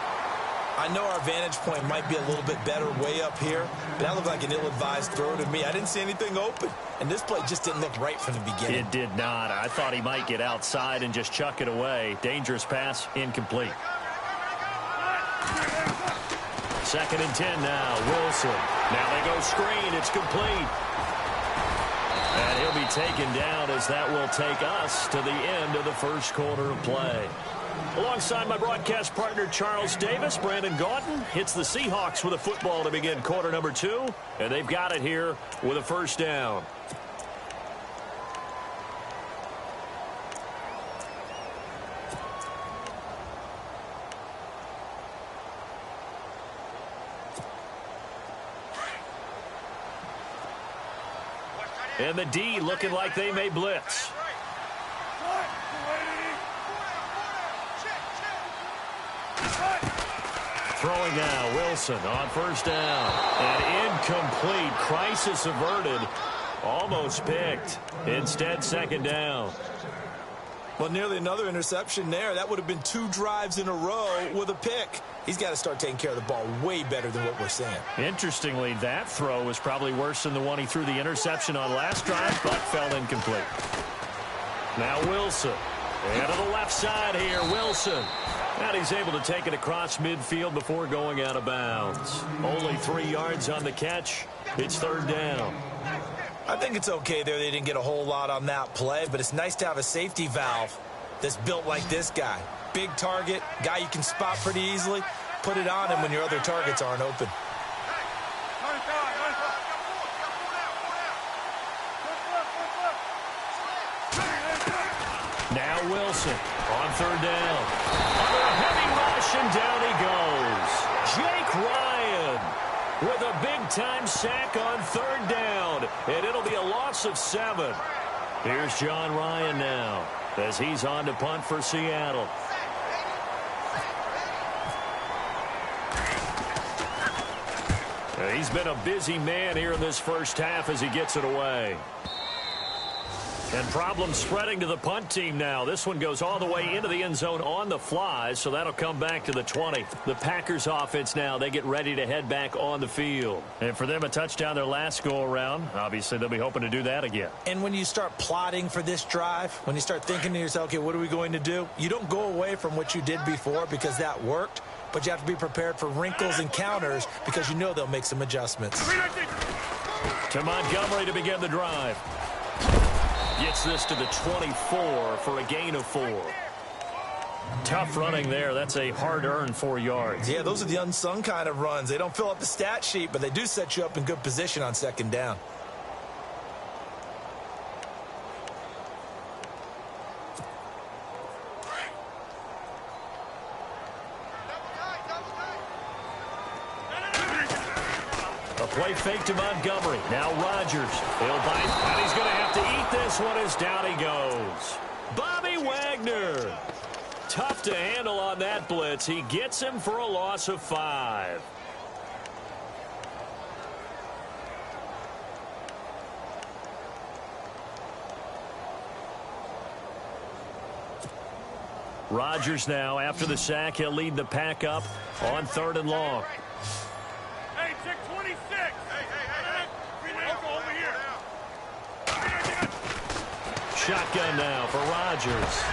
I know our vantage point might be a little bit better way up here, but that looked like an ill-advised throw to me. I didn't see anything open, and this play just didn't look right from the beginning. It did not. I thought he might get outside and just chuck it away. Dangerous pass, incomplete. Second and 10 now, Wilson. Now they go screen, it's complete. And he'll be taken down as that will take us to the end of the first quarter of play. Alongside my broadcast partner, Charles Davis, Brandon Gaudin hits the Seahawks with a football to begin quarter number 2, and they've got it here with a first down. And the D looking like they may blitz. Throwing now, Wilson on first down. And incomplete. Crisis averted. Almost picked. Instead, second down. Well, nearly another interception there. That would have been 2 drives in a row with a pick. He's got to start taking care of the ball way better than what we're seeing. Interestingly, that throw was probably worse than the one he threw the interception on last drive, but fell incomplete. Now Wilson. And to the left side here, Wilson. And he's able to take it across midfield before going out of bounds. Only 3 yards on the catch. It's third down. I think it's okay there. They didn't get a whole lot on that play, but it's nice to have a safety valve that's built like this guy. Big target, guy you can spot pretty easily. Put it on him when your other targets aren't open. Now Wilson on third down. Under a heavy rush, and down he goes. Jake Ryan with a big-time sack on third down, and it'll be a loss of 7. Here's John Ryan now as he's on to punt for Seattle. He's been a busy man here in this first half as he gets it away. And problems spreading to the punt team now. This one goes all the way into the end zone on the fly, so that'll come back to the 20. The Packers offense now, they get ready to head back on the field. And for them, a touchdown their last go-around. Obviously, they'll be hoping to do that again. And when you start plotting for this drive, when you start thinking to yourself, okay, what are we going to do? You don't go away from what you did before because that worked, but you have to be prepared for wrinkles and counters because you know they'll make some adjustments. To Montgomery to begin the drive. Gets this to the 24 for a gain of 4. Tough running there. That's a hard-earned 4 yards. Yeah, those are the unsung kind of runs. They don't fill up the stat sheet, but they do set you up in good position on second down. Play fake to Montgomery. Now Rodgers. He'll bite, and he's going to have to eat this one as down he goes. Bobby Wagner. Tough to handle on that blitz. He gets him for a loss of 5. Rodgers now, after the sack, he'll lead the pack up on 3rd and long. Hey, 626. Over here. Shotgun now for Rodgers.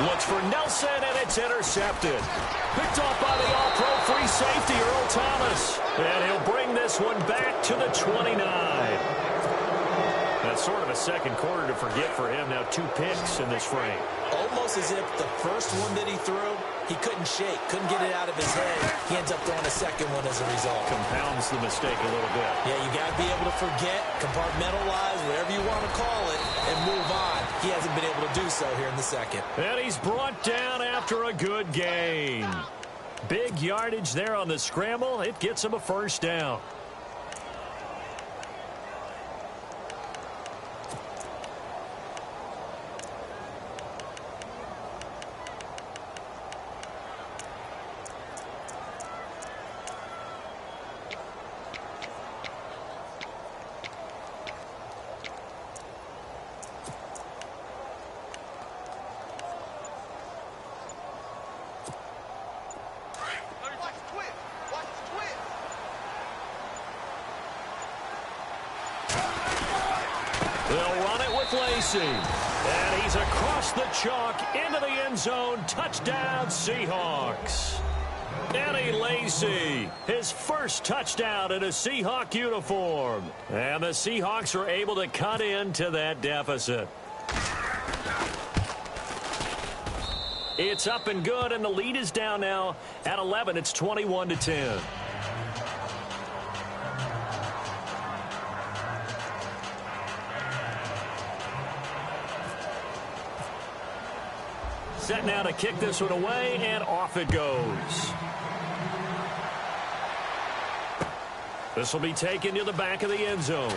Looks for Nelson, and it's intercepted. Picked off by the all-pro free safety, Earl Thomas. And he'll bring this one back to the 29. That's sort of a second quarter to forget for him. Now 2 picks in this frame. Almost as if the first one that he threw, he couldn't shake, couldn't get it out of his head. He ends up throwing a second one as a result. Compounds the mistake a little bit. Yeah, you got to be able to forget, compartmentalize, whatever you want to call it, and move on. He hasn't been able to do so here in the second. And he's brought down after a good gain. Big yardage there on the scramble. It gets him a first down. They'll run it with Lacey. And he's across the chalk into the end zone. Touchdown, Seahawks. Eddie Lacy, his first touchdown in a Seahawk uniform. And the Seahawks are able to cut into that deficit. It's up and good, and the lead is down now at 11. It's 21-10. Set now to kick this one away, and off it goes. This will be taken to the back of the end zone.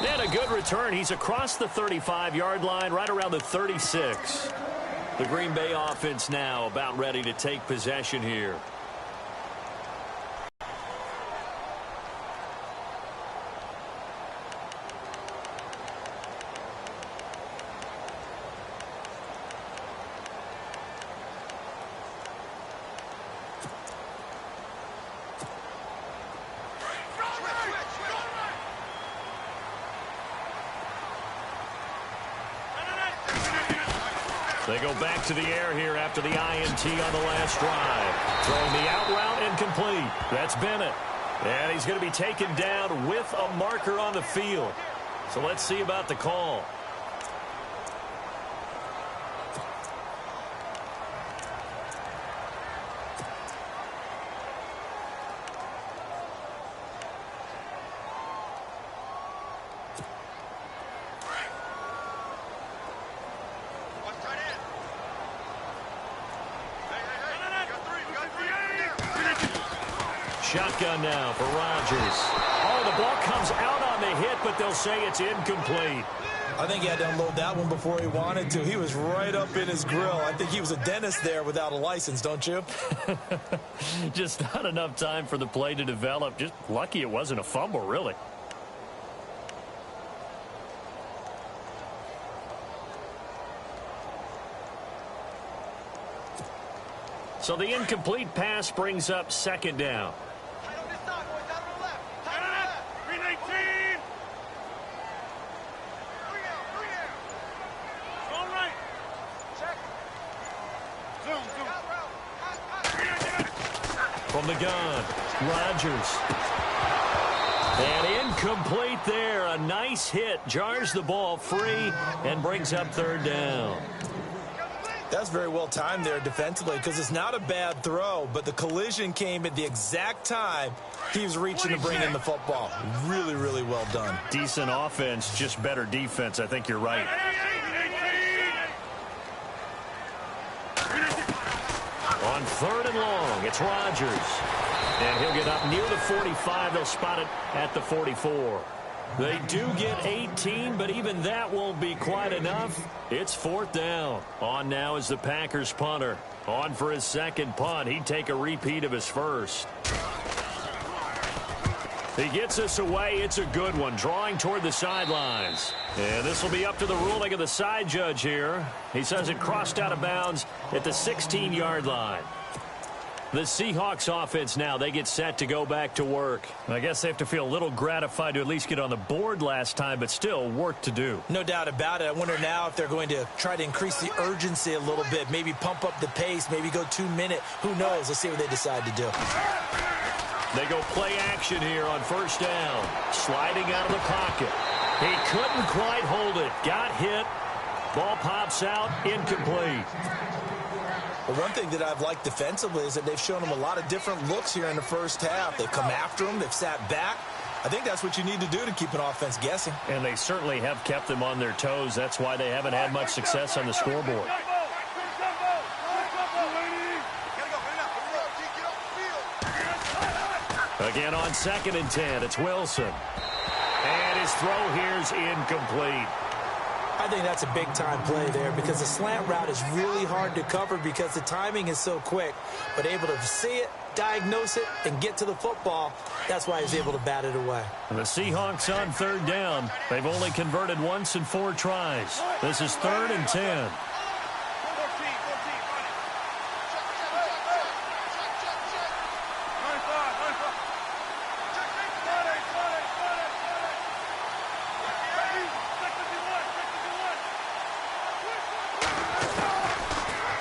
And a good return. He's across the 35-yard line, right around the 36. The Green Bay offense now about ready to take possession here. They go back to the air here after the INT on the last drive. Throwing the out route incomplete. That's Bennett. And he's going to be taken down with a marker on the field. So let's see about the call. Shotgun now for Rodgers. Oh, the ball comes out on the hit, but they'll say it's incomplete. I think he had to unload that one before he wanted to. He was right up in his grill. I think he was a dentist there without a license, don't you? Just not enough time for the play to develop. Just lucky it wasn't a fumble, really. So the incomplete pass brings up second down. From the gun, Rodgers. And incomplete there. A nice hit. Jars the ball free and brings up third down. That's very well timed there defensively because it's not a bad throw, but the collision came at the exact time he was reaching to bring in the football. Really, really well done. Decent offense, just better defense. I think you're right. On third and long, it's Rodgers. And he'll get up near the 45. They'll spot it at the 44. They do get 18, but even that won't be quite enough. It's fourth down. On now is the Packers punter. On for his second punt. He'd take a repeat of his first. He gets us away. It's a good one. Drawing toward the sidelines. And this will be up to the ruling of the side judge here. He says it crossed out of bounds at the 16-yard line. The Seahawks offense now, they get set to go back to work. I guess they have to feel a little gratified to at least get on the board last time, but still work to do. No doubt about it. I wonder now if they're going to try to increase the urgency a little bit, maybe pump up the pace, maybe go 2 minute. Who knows? Let's see what they decide to do. They go play action here on first down. Sliding out of the pocket. He couldn't quite hold it. Got hit. Ball pops out. Incomplete. Well, one thing that I've liked defensively is that they've shown him a lot of different looks here in the first half. They've come after him. They've sat back. I think that's what you need to do to keep an offense guessing. And they certainly have kept them on their toes. That's why they haven't had much success on the scoreboard. Again on 2nd and 10, it's Wilson. And his throw here's incomplete. I think that's a big-time play there because the slant route is really hard to cover because the timing is so quick. But able to see it, diagnose it, and get to the football, that's why he's able to bat it away. And the Seahawks on third down. They've only converted once in 4 tries. This is 3rd and 10.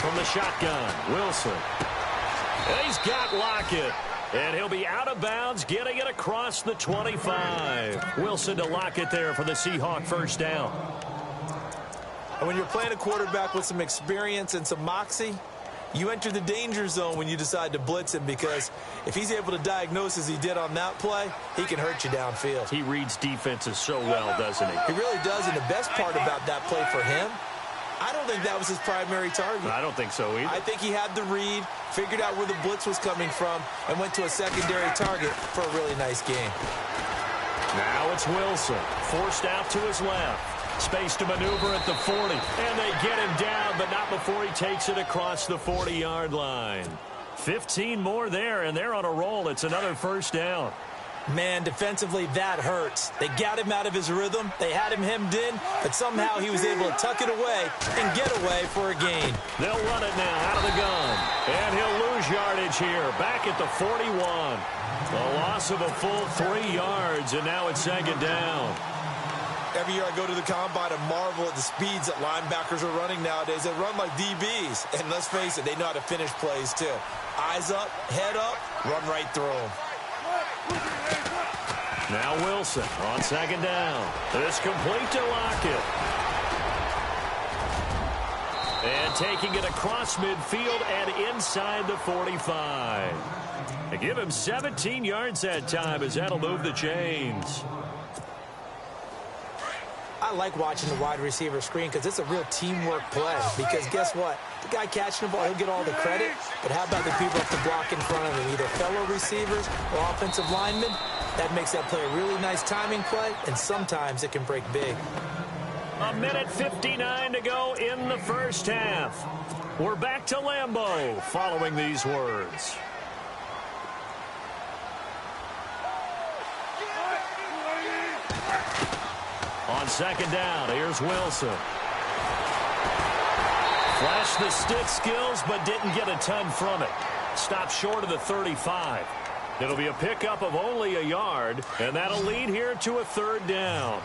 from the shotgun. Wilson. And he's got Lockett. And he'll be out of bounds, getting it across the 25. Wilson to Lockett there for the Seahawk first down. And when you're playing a quarterback with some experience and some moxie, you enter the danger zone when you decide to blitz him, because if he's able to diagnose as he did on that play, he can hurt you downfield. He reads defenses so well, doesn't he? He really does, and the best part about that play for him, I don't think that was his primary target. I don't think so either. I think he had the read, figured out where the blitz was coming from, and went to a secondary target for a really nice game. Now it's Wilson, forced out to his left. Space to maneuver at the 40, and they get him down, but not before he takes it across the 40-yard line. 15 more there, and they're on a roll. It's another first down. Man, defensively, that hurts. They got him out of his rhythm. They had him hemmed in, but somehow he was able to tuck it away and get away for a gain. They'll run it now out of the gun, and he'll lose yardage here, back at the 41. A loss of a full 3 yards, and now it's second down. Every year I go to the combine and marvel at the speeds that linebackers are running nowadays. They run like DBs, and let's face it, they know how to finish plays too. Eyes up, head up, run right through them. Now Wilson on second down. This complete to Lockett. And taking it across midfield and inside the 45. They give him 17 yards that time, as that'll move the chains. I like watching the wide receiver screen because it's a real teamwork play. Because guess what? The guy catching the ball, he'll get all the credit. But how about the people up the block in front of him? Either fellow receivers or offensive linemen. That makes that play a really nice timing play, and sometimes it can break big. A minute 59 to go in the first half. We're back to Lambeau following these words. On second down, here's Wilson. Flashed the stick skills, but didn't get a ton from it. Stopped short of the 35. It'll be a pickup of only a yard, and that'll lead here to a third down.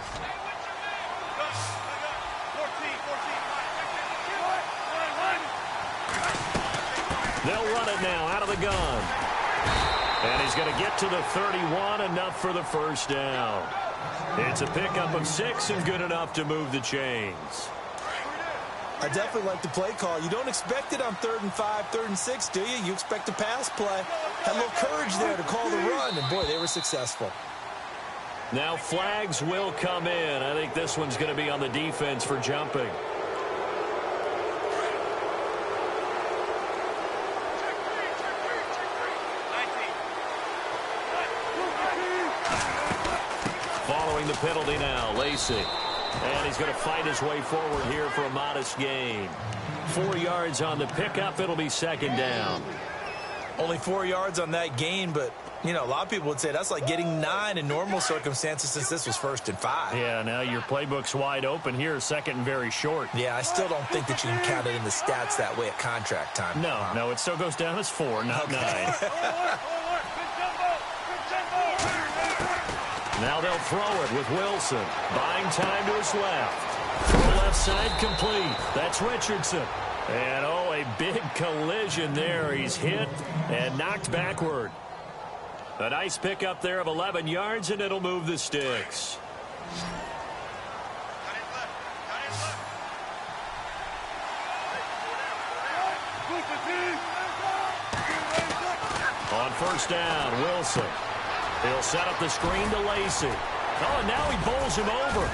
They'll run it now out of the gun. And he's going to get to the 31, enough for the first down. It's a pickup of 6 and good enough to move the chains. I definitely like the play call. You don't expect it on 3rd and 5, 3rd and 6, do you? You expect a pass play. Had a little courage there to call the run, and boy, they were successful. Now flags will come in. I think this one's going to be on the defense for jumping. Following the penalty now, Lacey. And he's going to fight his way forward here for a modest gain. 4 yards on the pickup. It'll be second down. Only 4 yards on that gain, but, you know, a lot of people would say that's like getting 9 in normal circumstances since this was 1st and 5. Yeah, now your playbook's wide open here, second and very short. Yeah, I still don't think that you can count it in the stats that way at contract time. No, it still goes down as 4, not 9. Now they'll throw it with Wilson. Buying time to his left. Throw left side complete. That's Richardson. And, oh, a big collision there. He's hit and knocked backward. A nice pickup there of 11 yards, and it'll move the sticks. On first down, Wilson. He'll set up the screen to Lacey. Oh, and now he bowls him over.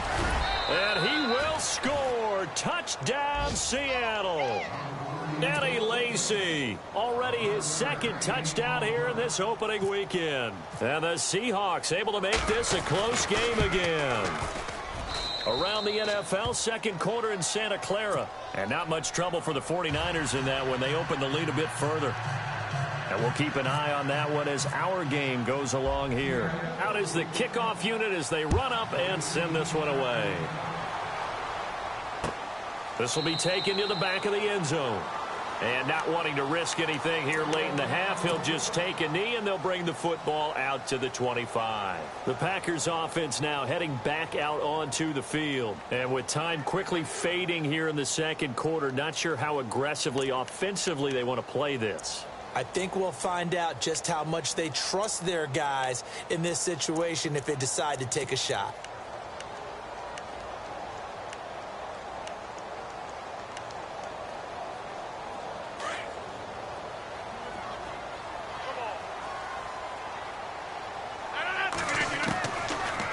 And he will score. Touchdown, Seattle. Eddie Lacey, already his second touchdown here in this opening weekend. And the Seahawks able to make this a close game again. Around the NFL, second quarter in Santa Clara. And not much trouble for the 49ers in that when they open the lead a bit further. And we'll keep an eye on that one as our game goes along here. Out is the kickoff unit as they run up and send this one away. This will be taken to the back of the end zone. And not wanting to risk anything here late in the half, he'll just take a knee, and they'll bring the football out to the 25. The Packers offense now heading back out onto the field. And with time quickly fading here in the second quarter, not sure how aggressively, offensively they want to play this. I think we'll find out just how much they trust their guys in this situation if they decide to take a shot.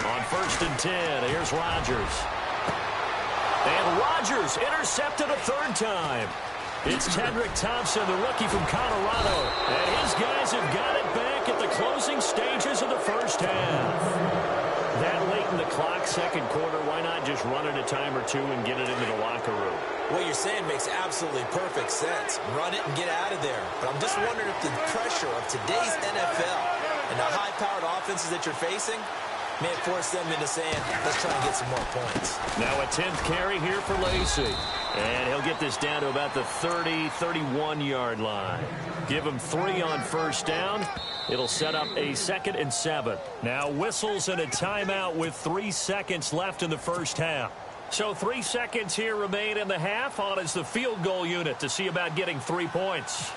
On 1st and 10, here's Rodgers. And Rodgers intercepted a third time. It's Tedrick Thompson, the rookie from Colorado. And his guys have got it back at the closing stages of the first half. That late in the clock, second quarter, why not just run it a time or two and get it into the locker room? What you're saying makes absolutely perfect sense. Run it and get out of there. But I'm just wondering if the pressure of today's NFL and the high-powered offenses that you're facing may have forced them into saying, let's try and get some more points. Now a 10th carry here for Lacy. And he'll get this down to about the 30, 31-yard line. Give him 3 on first down. It'll set up a 2nd and 7. Now whistles and a timeout with 3 seconds left in the first half. So 3 seconds here remain in the half. On is the field goal unit to see about getting 3 points.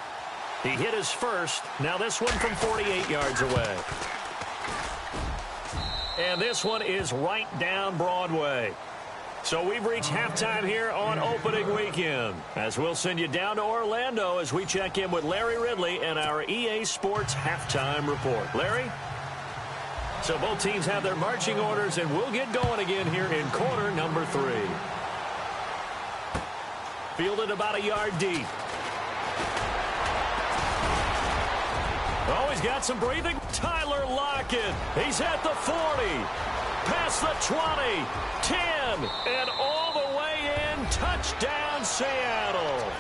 He hit his first. Now this one from 48 yards away. And this one is right down Broadway. So we've reached halftime here on opening weekend, as we'll send you down to Orlando as we check in with Larry Ridley and our EA Sports halftime report. Larry? So both teams have their marching orders, and we'll get going again here in quarter number 3. Fielded about a yard deep. Oh, he's got some breathing. Tyler Lockett. He's at the 40. Past the 20. 10. And all the way in. Touchdown, Seattle.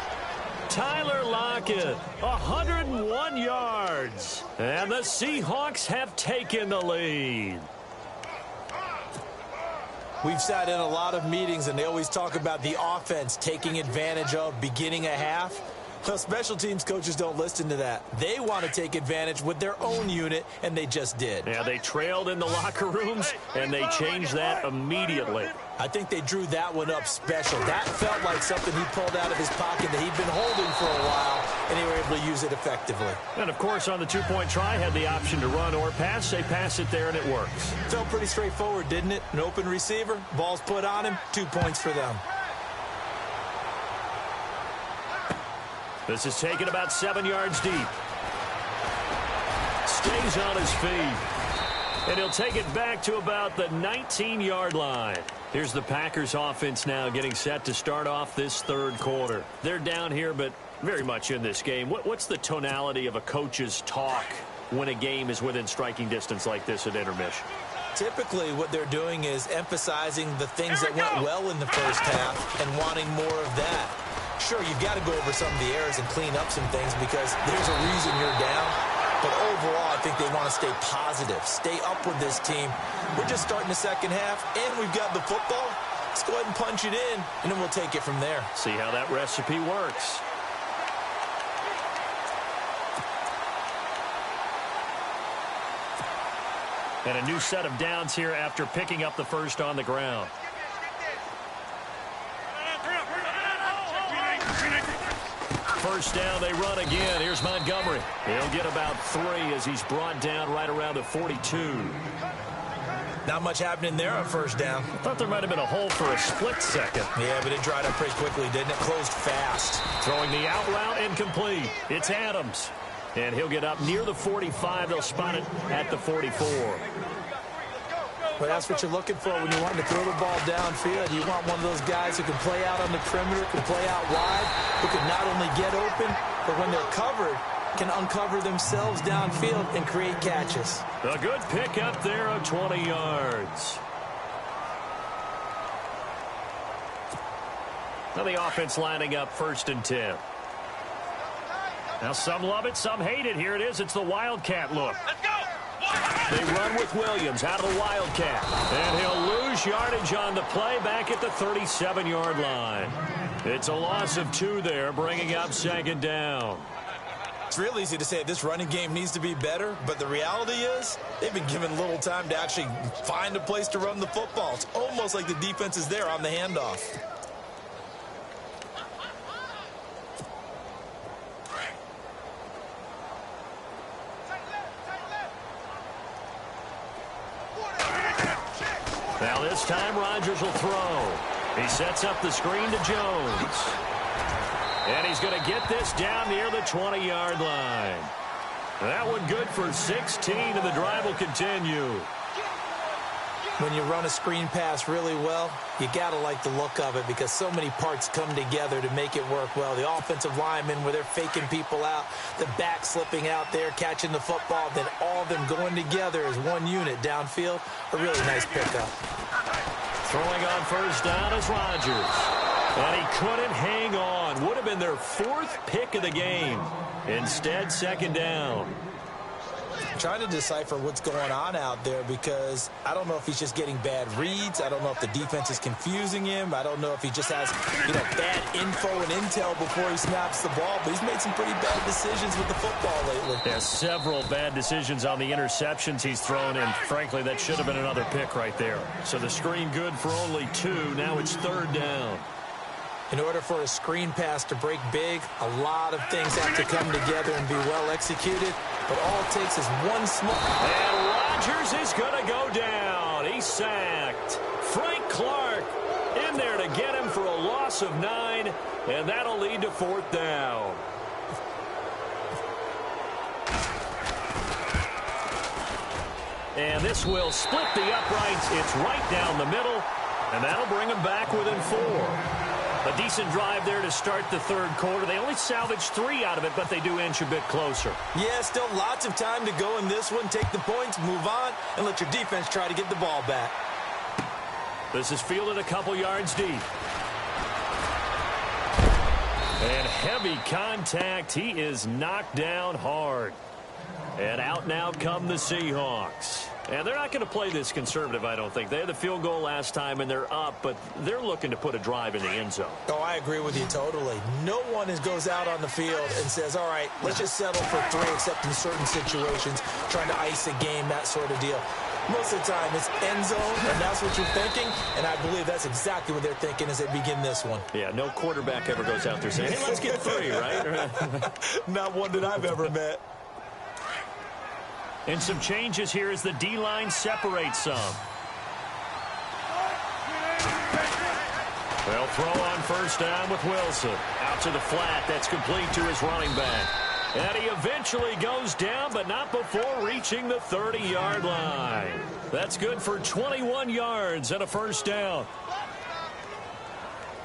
Tyler Lockett, 101 yards. And the Seahawks have taken the lead. We've sat in a lot of meetings, and they always talk about the offense taking advantage of beginning a half. Well, special teams coaches don't listen to that. They want to take advantage with their own unit, and they just did. Yeah, they trailed in the locker rooms, and they changed that immediately. I think they drew that one up special. That felt like something he pulled out of his pocket that he'd been holding for a while, and they were able to use it effectively. And, of course, on the two-point try, had the option to run or pass. They pass it there, and it works. Felt pretty straightforward, didn't it? An open receiver, ball's put on him, 2 points for them. This is taken about 7 yards deep. Stays on his feet. And he'll take it back to about the 19-yard line. Here's the Packers offense now getting set to start off this third quarter. They're down here, but very much in this game. What's the tonality of a coach's talk when a game is within striking distance like this at intermission? Typically, what they're doing is emphasizing the things that went well in the first half and wanting more of that. Sure, you've got to go over some of the errors and clean up some things because there's a reason you're down. But overall, I think they want to stay positive, stay up with this team. We're just starting the second half, and we've got the football. Let's go ahead and punch it in, and then we'll take it from there. See how that recipe works. And a new set of downs here after picking up the first on the ground. First down, they run again. Here's Montgomery. He'll get about 3 as he's brought down right around the 42. Not much happening there on first down. I thought there might have been a hole for a split second. Yeah, but it dried up pretty quickly, didn't it? Closed fast. Throwing the out route incomplete. It's Adams. And he'll get up near the 45. They'll spot it at the 44. Well, that's what you're looking for when you want to throw the ball downfield. You want one of those guys who can play out on the perimeter, can play out wide, who can not only get open, but when they're covered, can uncover themselves downfield and create catches. A good pick up there of 20 yards. Now the offense lining up 1st and 10. Now some love it, some hate it. Here it is. It's the Wildcat look. Let's go! They run with Williams out of the Wildcat. And he'll lose lose yardage on the play back at the 37-yard line. It's a loss of 2 there, bringing up second down. It's real easy to say this running game needs to be better, but the reality is they've been given little time to actually find a place to run the football. It's almost like the defense is there on the handoff. Now this time Rodgers will throw. He sets up the screen to Jones. And he's going to get this down near the 20-yard line. That one good for 16, and the drive will continue. When you run a screen pass really well, you got to like the look of it because so many parts come together to make it work well. The offensive linemen, where they're faking people out, the back slipping out there, catching the football, then all of them going together as one unit downfield. A really nice pickup. Throwing on first down is Rodgers. And he couldn't hang on. Would have been their 4th pick of the game. Instead, second down. I'm trying to decipher what's going on out there because I don't know if he's just getting bad reads. I don't know if the defense is confusing him. I don't know if he just has, bad info and intel before he snaps the ball. But he's made some pretty bad decisions with the football lately. Yeah, several bad decisions on the interceptions he's thrown, and frankly, that should have been another pick right there. So the screen good for only 2. Now it's third down. In order for a screen pass to break big, a lot of things have to come together and be well executed. But all it takes is one small... And Rodgers is going to go down. He's sacked. Frank Clark in there to get him for a loss of 9, and that'll lead to 4th down. And this will split the uprights. It's right down the middle, and that'll bring him back within 4. A decent drive there to start the third quarter. They only salvaged 3 out of it, but they do inch a bit closer. Yeah, still lots of time to go in this one. Take the points, move on, and let your defense try to get the ball back. This is fielded a couple yards deep. And heavy contact. He is knocked down hard. And out now come the Seahawks. And they're not going to play this conservative, I don't think. They had the field goal last time, and they're up, but they're looking to put a drive in the end zone. Oh, I agree with you totally. No one goes out on the field and says, all right, let's just settle for 3, except in certain situations, trying to ice a game, that sort of deal. Most of the time, it's end zone, and that's what you're thinking, and I believe that's exactly what they're thinking as they begin this one. Yeah, no quarterback ever goes out there saying, hey, let's get 3, right? Not one that I've ever met. And some changes here as the D-line separates some. They'll throw on first down with Wilson. Out to the flat. That's complete to his running back. And he eventually goes down, but not before reaching the 30-yard line. That's good for 21 yards and a first down.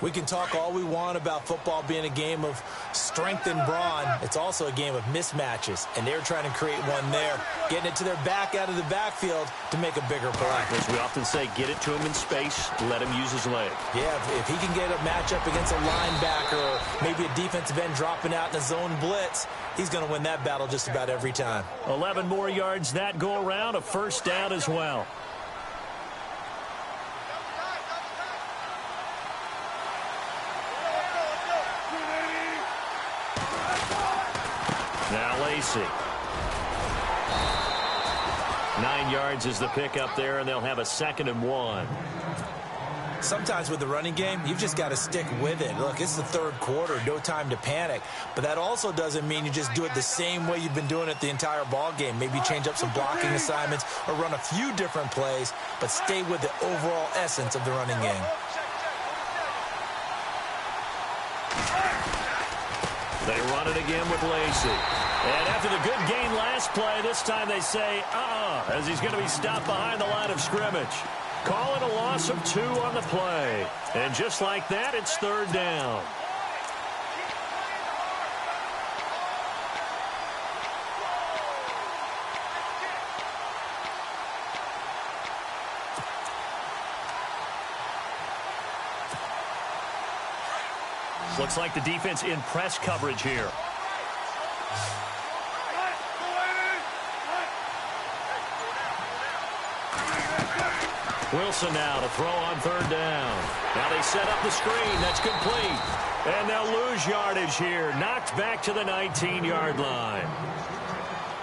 We can talk all we want about football being a game of strength and brawn. It's also a game of mismatches, and they're trying to create one there, getting it to their back out of the backfield to make a bigger play. As we often say, get it to him in space, let him use his leg. Yeah, if he can get a matchup against a linebacker or maybe a defensive end dropping out in a zone blitz, he's going to win that battle just about every time. 11 more yards that go around, a first down as well. Now Lacey. 9 yards is the pickup there, and they'll have a 2nd and 1. Sometimes with the running game, you've just got to stick with it. Look, it's the third quarter, no time to panic. But that also doesn't mean you just do it the same way you've been doing it the entire ball game. Maybe change up some blocking assignments or run a few different plays, but stay with the overall essence of the running game. They run it again with Lacey. And after the good gain last play, this time they say, as he's going to be stopped behind the line of scrimmage. Call it a loss of 2 on the play. And just like that, it's third down. Looks like the defense in press coverage here. Wilson now to throw on third down. Now they set up the screen. That's complete. And they'll lose yardage here. Knocked back to the 19-yard line.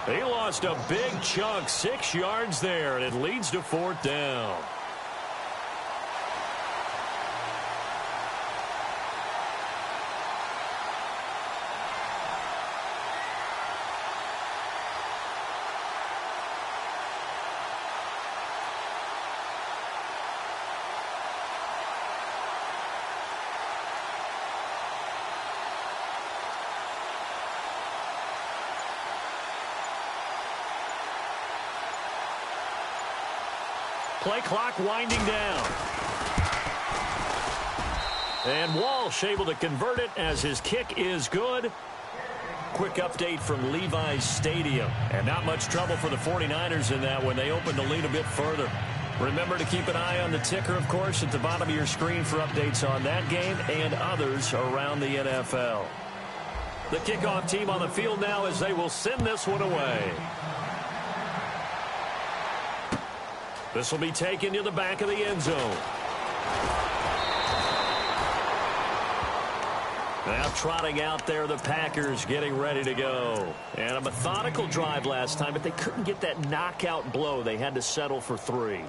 They lost a big chunk, 6 yards there, and it leads to fourth down. Play clock winding down. And Walsh able to convert it as his kick is good. Quick update from Levi's Stadium. And not much trouble for the 49ers in that when they opened the lead a bit further. Remember to keep an eye on the ticker, of course, at the bottom of your screen for updates on that game and others around the NFL. The kickoff team on the field now as they will send this one away. This will be taken to the back of the end zone. Now trotting out there, the Packers getting ready to go. And a methodical drive last time, but they couldn't get that knockout blow. They had to settle for 3.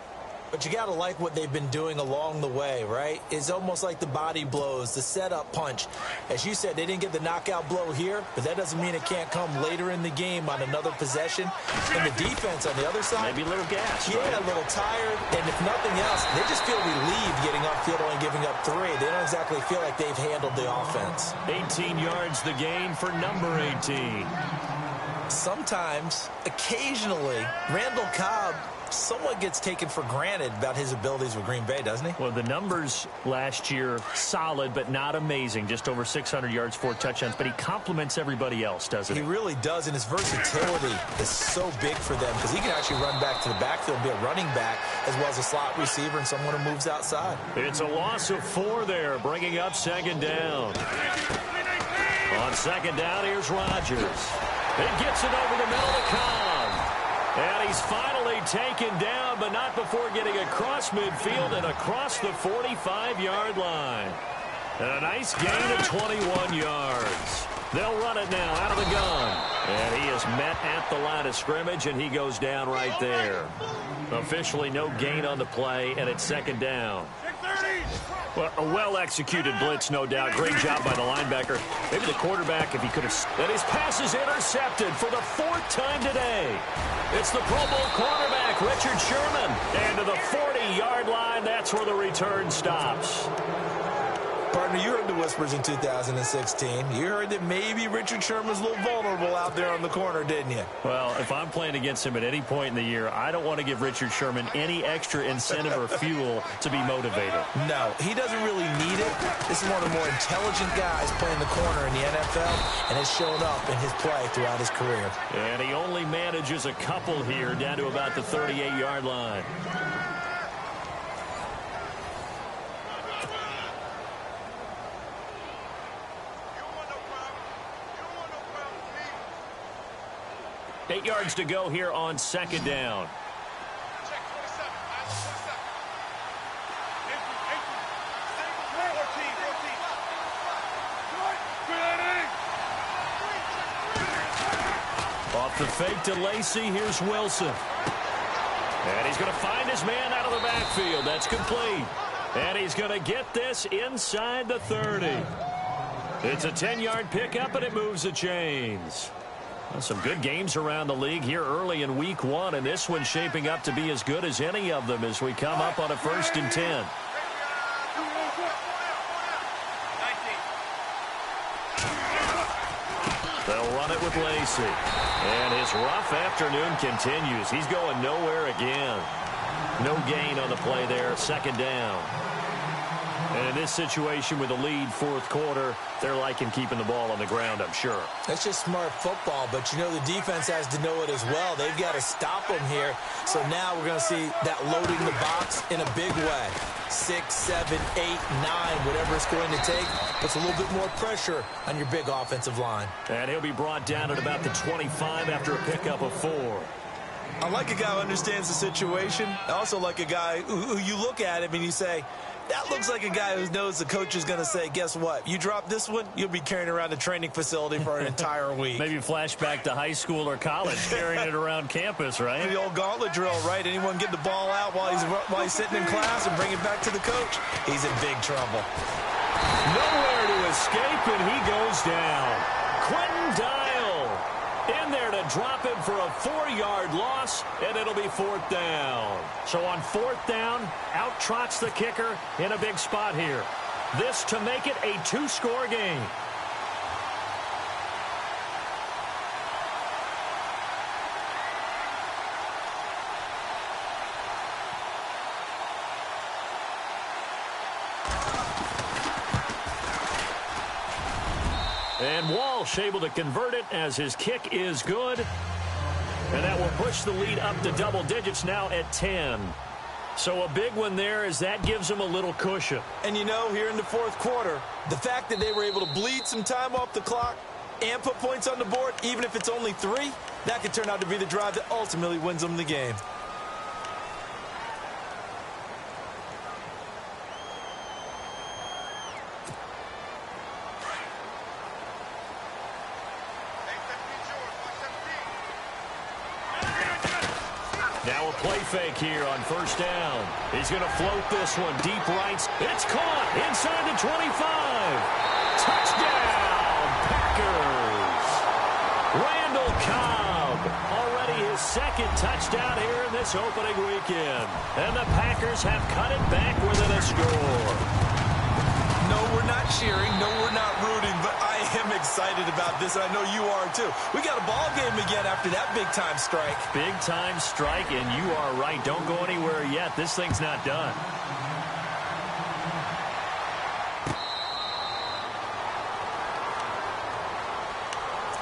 But you got to like what they've been doing along the way, right? It's almost like the body blows, the setup punch. As you said, they didn't get the knockout blow here, but that doesn't mean it can't come later in the game on another possession. And the defense on the other side, maybe a little gas. Yeah, right? A little tired. And if nothing else, they just feel relieved getting upfield, only giving up 3. They don't exactly feel like they've handled the offense. 18 yards the gain for number 18. Sometimes, occasionally, Randall Cobb somewhat gets taken for granted about his abilities with Green Bay, doesn't he? Well, the numbers last year, solid but not amazing. Just over 600 yards, 4 touchdowns. But he complements everybody else, doesn't he? He really does, and his versatility is so big for them because he can actually run back to the backfield and be a running back as well as a slot receiver and someone who moves outside. It's a loss of 4 there, bringing up second down. On second down, here's Rodgers. It gets it over the middle to Cobb. And he's finally taken down, but not before getting across midfield and across the 45-yard line. And a nice gain of 21 yards. They'll run it now out of the gun. And he is met at the line of scrimmage, and he goes down right there. Officially no gain on the play, and it's second down. Well, a well-executed blitz, no doubt. Great job by the linebacker. Maybe the quarterback, if he could have... And his pass is intercepted for the 4th time today. It's the Pro Bowl cornerback, Richard Sherman. And to the 40-yard line, that's where the return stops. Partner, you heard the whispers in 2016. You heard that maybe Richard Sherman's a little vulnerable out there on the corner, didn't you? Well, if I'm playing against him at any point in the year, I don't want to give Richard Sherman any extra incentive or fuel to be motivated. No, he doesn't really need it. This is one of the more intelligent guys playing the corner in the NFL, and has shown up in his play throughout his career. And he only manages a couple here down to about the 38-yard line. Eight yards to go here on second down. Off the fake to Lacy, here's Wilson. And he's going to find his man out of the backfield. That's complete. And he's going to get this inside the 30. It's a 10-yard pickup, and it moves the chains. Well, some good games around the league here early in week 1, and this one's shaping up to be as good as any of them as we come up on a 1st and 10. They'll run it with Lacy. And his rough afternoon continues. He's going nowhere again. No gain on the play there. Second down. And in this situation with a lead 4th quarter, they're liking keeping the ball on the ground, I'm sure. That's just smart football, but you know the defense has to know it as well. They've got to stop them here. So now we're going to see that loading the box in a big way. 6, 7, 8, 9, whatever it's going to take. Puts a little bit more pressure on your big offensive line. And he'll be brought down at about the 25 after a pickup of 4. I like a guy who understands the situation. I also like a guy who you look at him and you say, that looks like a guy who knows the coach is going to say, guess what? You drop this one, you'll be carrying around the training facility for an entire week. Maybe flashback to high school or college, carrying it around campus, right? The old gauntlet drill, right? Anyone get the ball out while he's sitting in class and bring it back to the coach? He's in big trouble. Nowhere to escape, and he goes down. Quentin Dial in there to drop him for a 4-yard loss, and it'll be 4th down. So on 4th down, out trots the kicker in a big spot here. This to make it a 2-score game. And Walsh able to convert it as his kick is good. And that will push the lead up to double digits now at 10. So a big one there as that gives them a little cushion. And you know, here in the 4th quarter, the fact that they were able to bleed some time off the clock and put points on the board, even if it's only 3, that could turn out to be the drive that ultimately wins them the game. Now a play fake here on 1st down. He's going to float this one deep right. It's caught inside the 25. Touchdown, Packers. Randall Cobb, already his 2nd touchdown here in this opening weekend. And the Packers have cut it back within a score. No, we're not cheering. No, we're not rooting, but I am excited about this, and I know you are too. We got a ball game again after that big-time strike. Big-time strike, and you are right. Don't go anywhere yet. This thing's not done.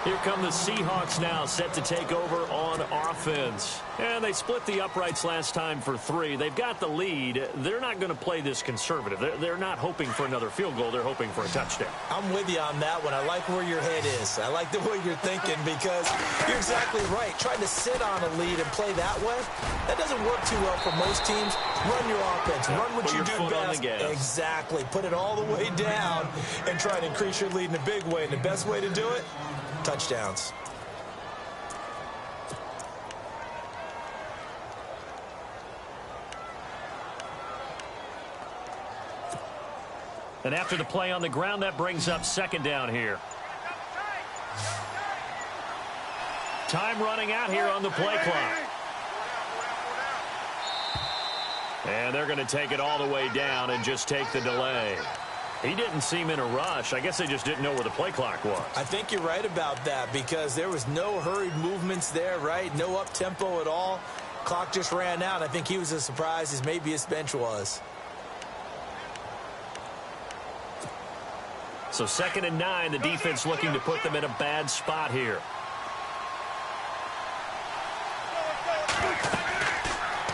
Here come the Seahawks now, set to take over on offense. And they split the uprights last time for 3. They've got the lead. They're not going to play this conservative. They're not hoping for another field goal. They're hoping for a touchdown. I'm with you on that one. I like where your head is. I like the way you're thinking because you're exactly right. Trying to sit on a lead and play that way, that doesn't work too well for most teams. Run your offense. Run what you do best. Exactly. Put it all the way down and try to increase your lead in a big way. And the best way to do it, touchdowns. And after the play on the ground, that brings up 2nd down here. Time running out here on the play clock. And they're going to take it all the way down and just take the delay. He didn't seem in a rush. I guess they just didn't know where the play clock was. I think you're right about that because there was no hurried movements there, right? No up-tempo at all. Clock just ran out. I think he was as surprised as maybe his bench was. So 2nd and 9, the defense looking to put them in a bad spot here.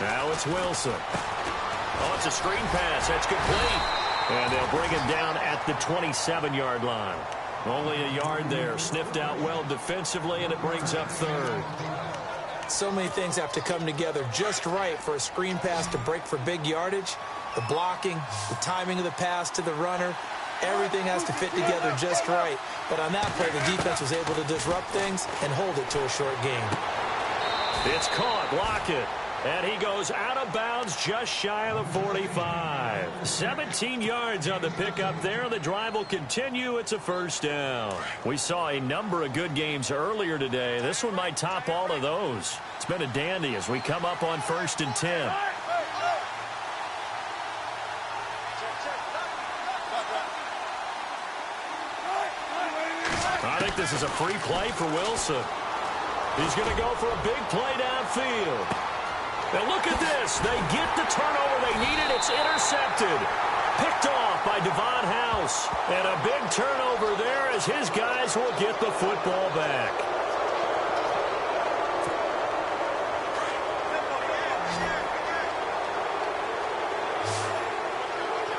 Now it's Wilson. Oh, it's a screen pass. That's complete. And they'll bring him down at the 27-yard line. Only a yard there. Sniffed out well defensively, and it brings up 3rd. So many things have to come together just right for a screen pass to break for big yardage. The blocking, the timing of the pass to the runner, everything has to fit together just right. But on that play, the defense was able to disrupt things and hold it to a short game. It's caught. Block it. And he goes out of bounds just shy of the 45. 17 yards on the pickup there. The drive will continue. It's a 1st down. We saw a number of good games earlier today. This one might top all of those. It's been a dandy as we come up on 1st and 10. I think this is a free play for Wilson. He's going to go for a big play downfield. Now look at this. They get the turnover they needed. It's intercepted. Picked off by Devon House. And a big turnover there as his guys will get the football back.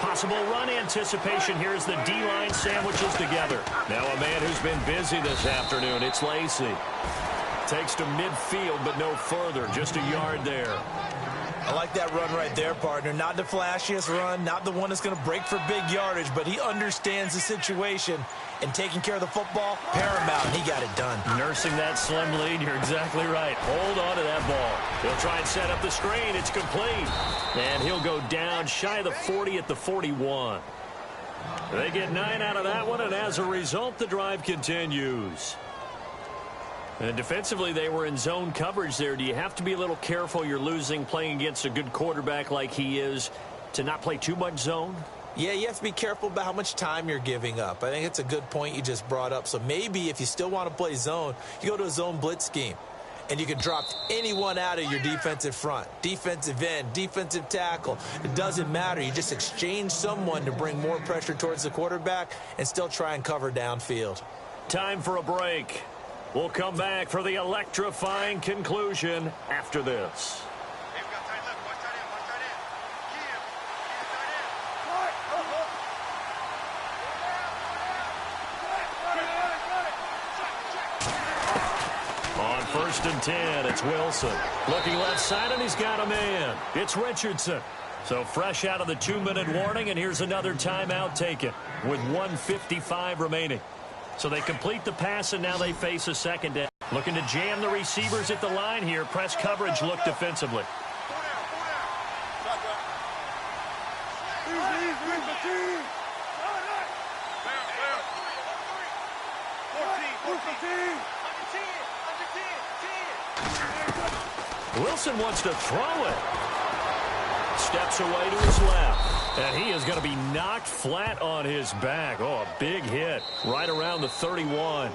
Possible run anticipation here as the D-line sandwiches together. Now a man who's been busy this afternoon. It's Lacey. Takes to midfield, but no further. Just a yard there. I like that run right there, partner. Not the flashiest run, not the one that's going to break for big yardage, but he understands the situation, and taking care of the football, paramount. He got it done. Nursing that slim lead, you're exactly right. Hold on to that ball. He'll try and set up the screen. It's complete. And he'll go down shy of the 40 at the 41. They get 9 out of that one, and as a result, the drive continues. And defensively, they were in zone coverage there. Do you have to be a little careful? You're losing playing against a good quarterback like he is to not play too much zone? Yeah, you have to be careful about how much time you're giving up. I think it's a good point you just brought up. So maybe if you still want to play zone, you go to a zone blitz scheme. And you can drop anyone out of your defensive front. Defensive end, defensive tackle. It doesn't matter. You just exchange someone to bring more pressure towards the quarterback and still try and cover downfield. Time for a break. We'll come back for the electrifying conclusion after this. On 1st and 10, it's Wilson. Looking left side, and he's got a man. It's Richardson. So fresh out of the 2-minute warning, and here's another timeout taken with 1:55 remaining. So they complete the pass, and now they face a second down. Looking to jam the receivers at the line here. Press coverage look defensively. Wilson wants to throw it. Steps away to his left. And he is going to be knocked flat on his back. Oh, a big hit right around the 31.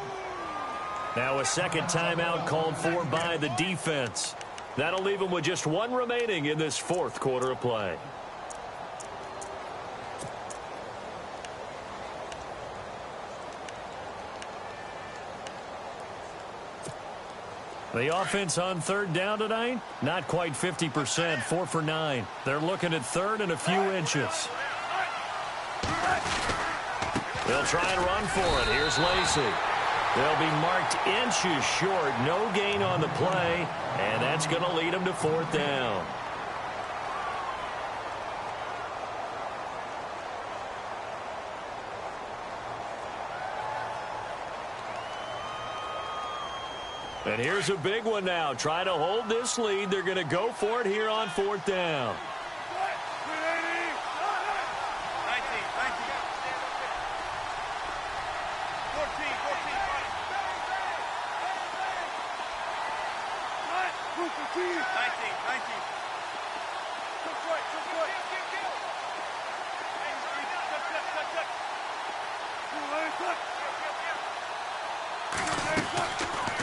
Now a second timeout called for by the defense. That'll leave him with just 1 remaining in this 4th quarter of play. The offense on 3rd down tonight, not quite 50%, 4 for 9. They're looking at 3rd and a few inches. They'll try and run for it. Here's Lacey. They'll be marked inches short. No gain on the play, and that's going to lead them to 4th down. And here's a big one now. Try to hold this lead. They're going to go for it here on 4th down.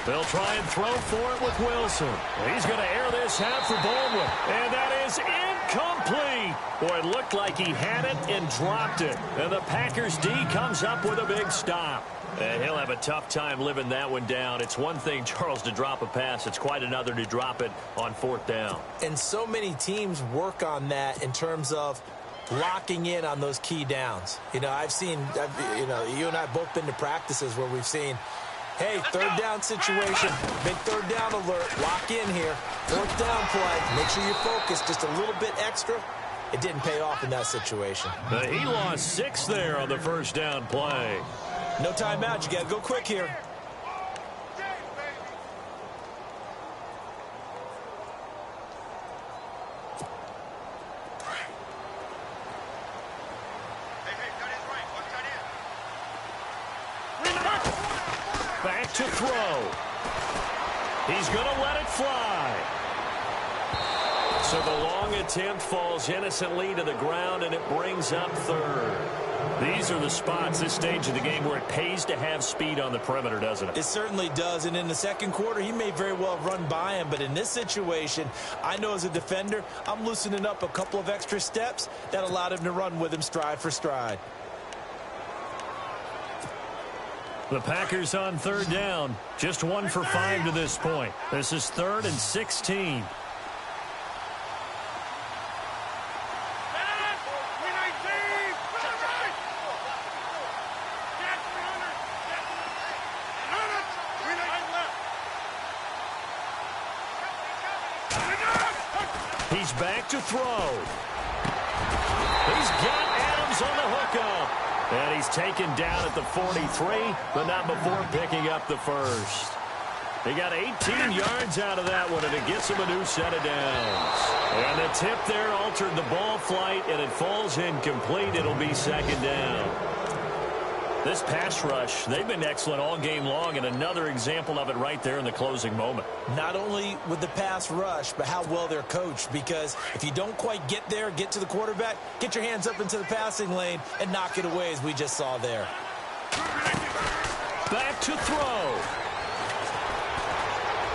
They'll try and throw for it with Wilson. He's going to air this out for Baldwin. And that is incomplete. Boy, it looked like he had it and dropped it. And the Packers D comes up with a big stop. And he'll have a tough time living that one down. It's one thing, Charles, to drop a pass. It's quite another to drop it on 4th down. And so many teams work on that in terms of locking in on those key downs. You know, you and I have both been to practices where we've seen, hey, 3rd down situation, big 3rd down alert, lock in here, 4th down play, make sure you focus just a little bit extra. It didn't pay off in that situation. He lost 6 there on the 1st down play. No timeout. You got to go quick here. Back to throw. He's going to let it fly. So the long attempt falls innocently to the ground, and it brings up 3rd. These are the spots, this stage of the game, where it pays to have speed on the perimeter, doesn't it? It certainly does, and in the 2nd quarter, he may very well run by him, but in this situation, I know as a defender, I'm loosening up a couple of extra steps that allowed him to run with him stride for stride. The Packers on 3rd down, just 1 for 5 to this point. This is 3rd and 16. He's back to throw. He's got Adams on the hookup. And he's taken down at the 43, but not before picking up the first. He got 18 yards out of that one, and it gets him a new set of downs. And the tip there altered the ball flight, and it falls incomplete. It'll be second down. This pass rush, they've been excellent all game long, and another example of it right there in the closing moment. Not only with the pass rush, but how well they're coached, because if you don't quite get there, get to the quarterback, get your hands up into the passing lane and knock it away, as we just saw there. Back to throw.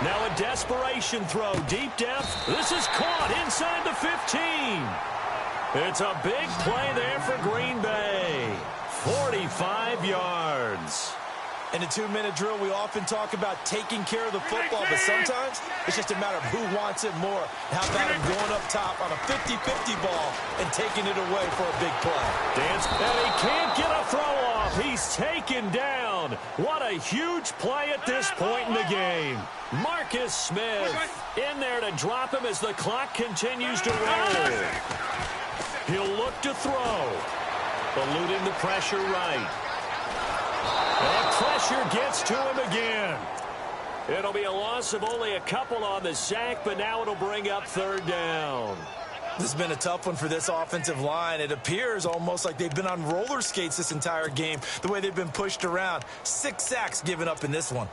Now a desperation throw, deep depth. This is caught inside the 15. It's a big play there for Green Bay. 45 yards. In a 2-minute drill, we often talk about taking care of the football, but sometimes it's just a matter of who wants it more. How about him going up top on a 50-50 ball and taking it away for a big play? And he can't get a throw off. He's taken down. What a huge play at this point in the game. Marcus Smith in there to drop him as the clock continues to roll. He'll look to throw. Eluding the pressure right. And pressure gets to him again. It'll be a loss of only a couple on the sack, but now it'll bring up third down. This has been a tough one for this offensive line. It appears almost like they've been on roller skates this entire game, the way they've been pushed around. 6 sacks given up in this one.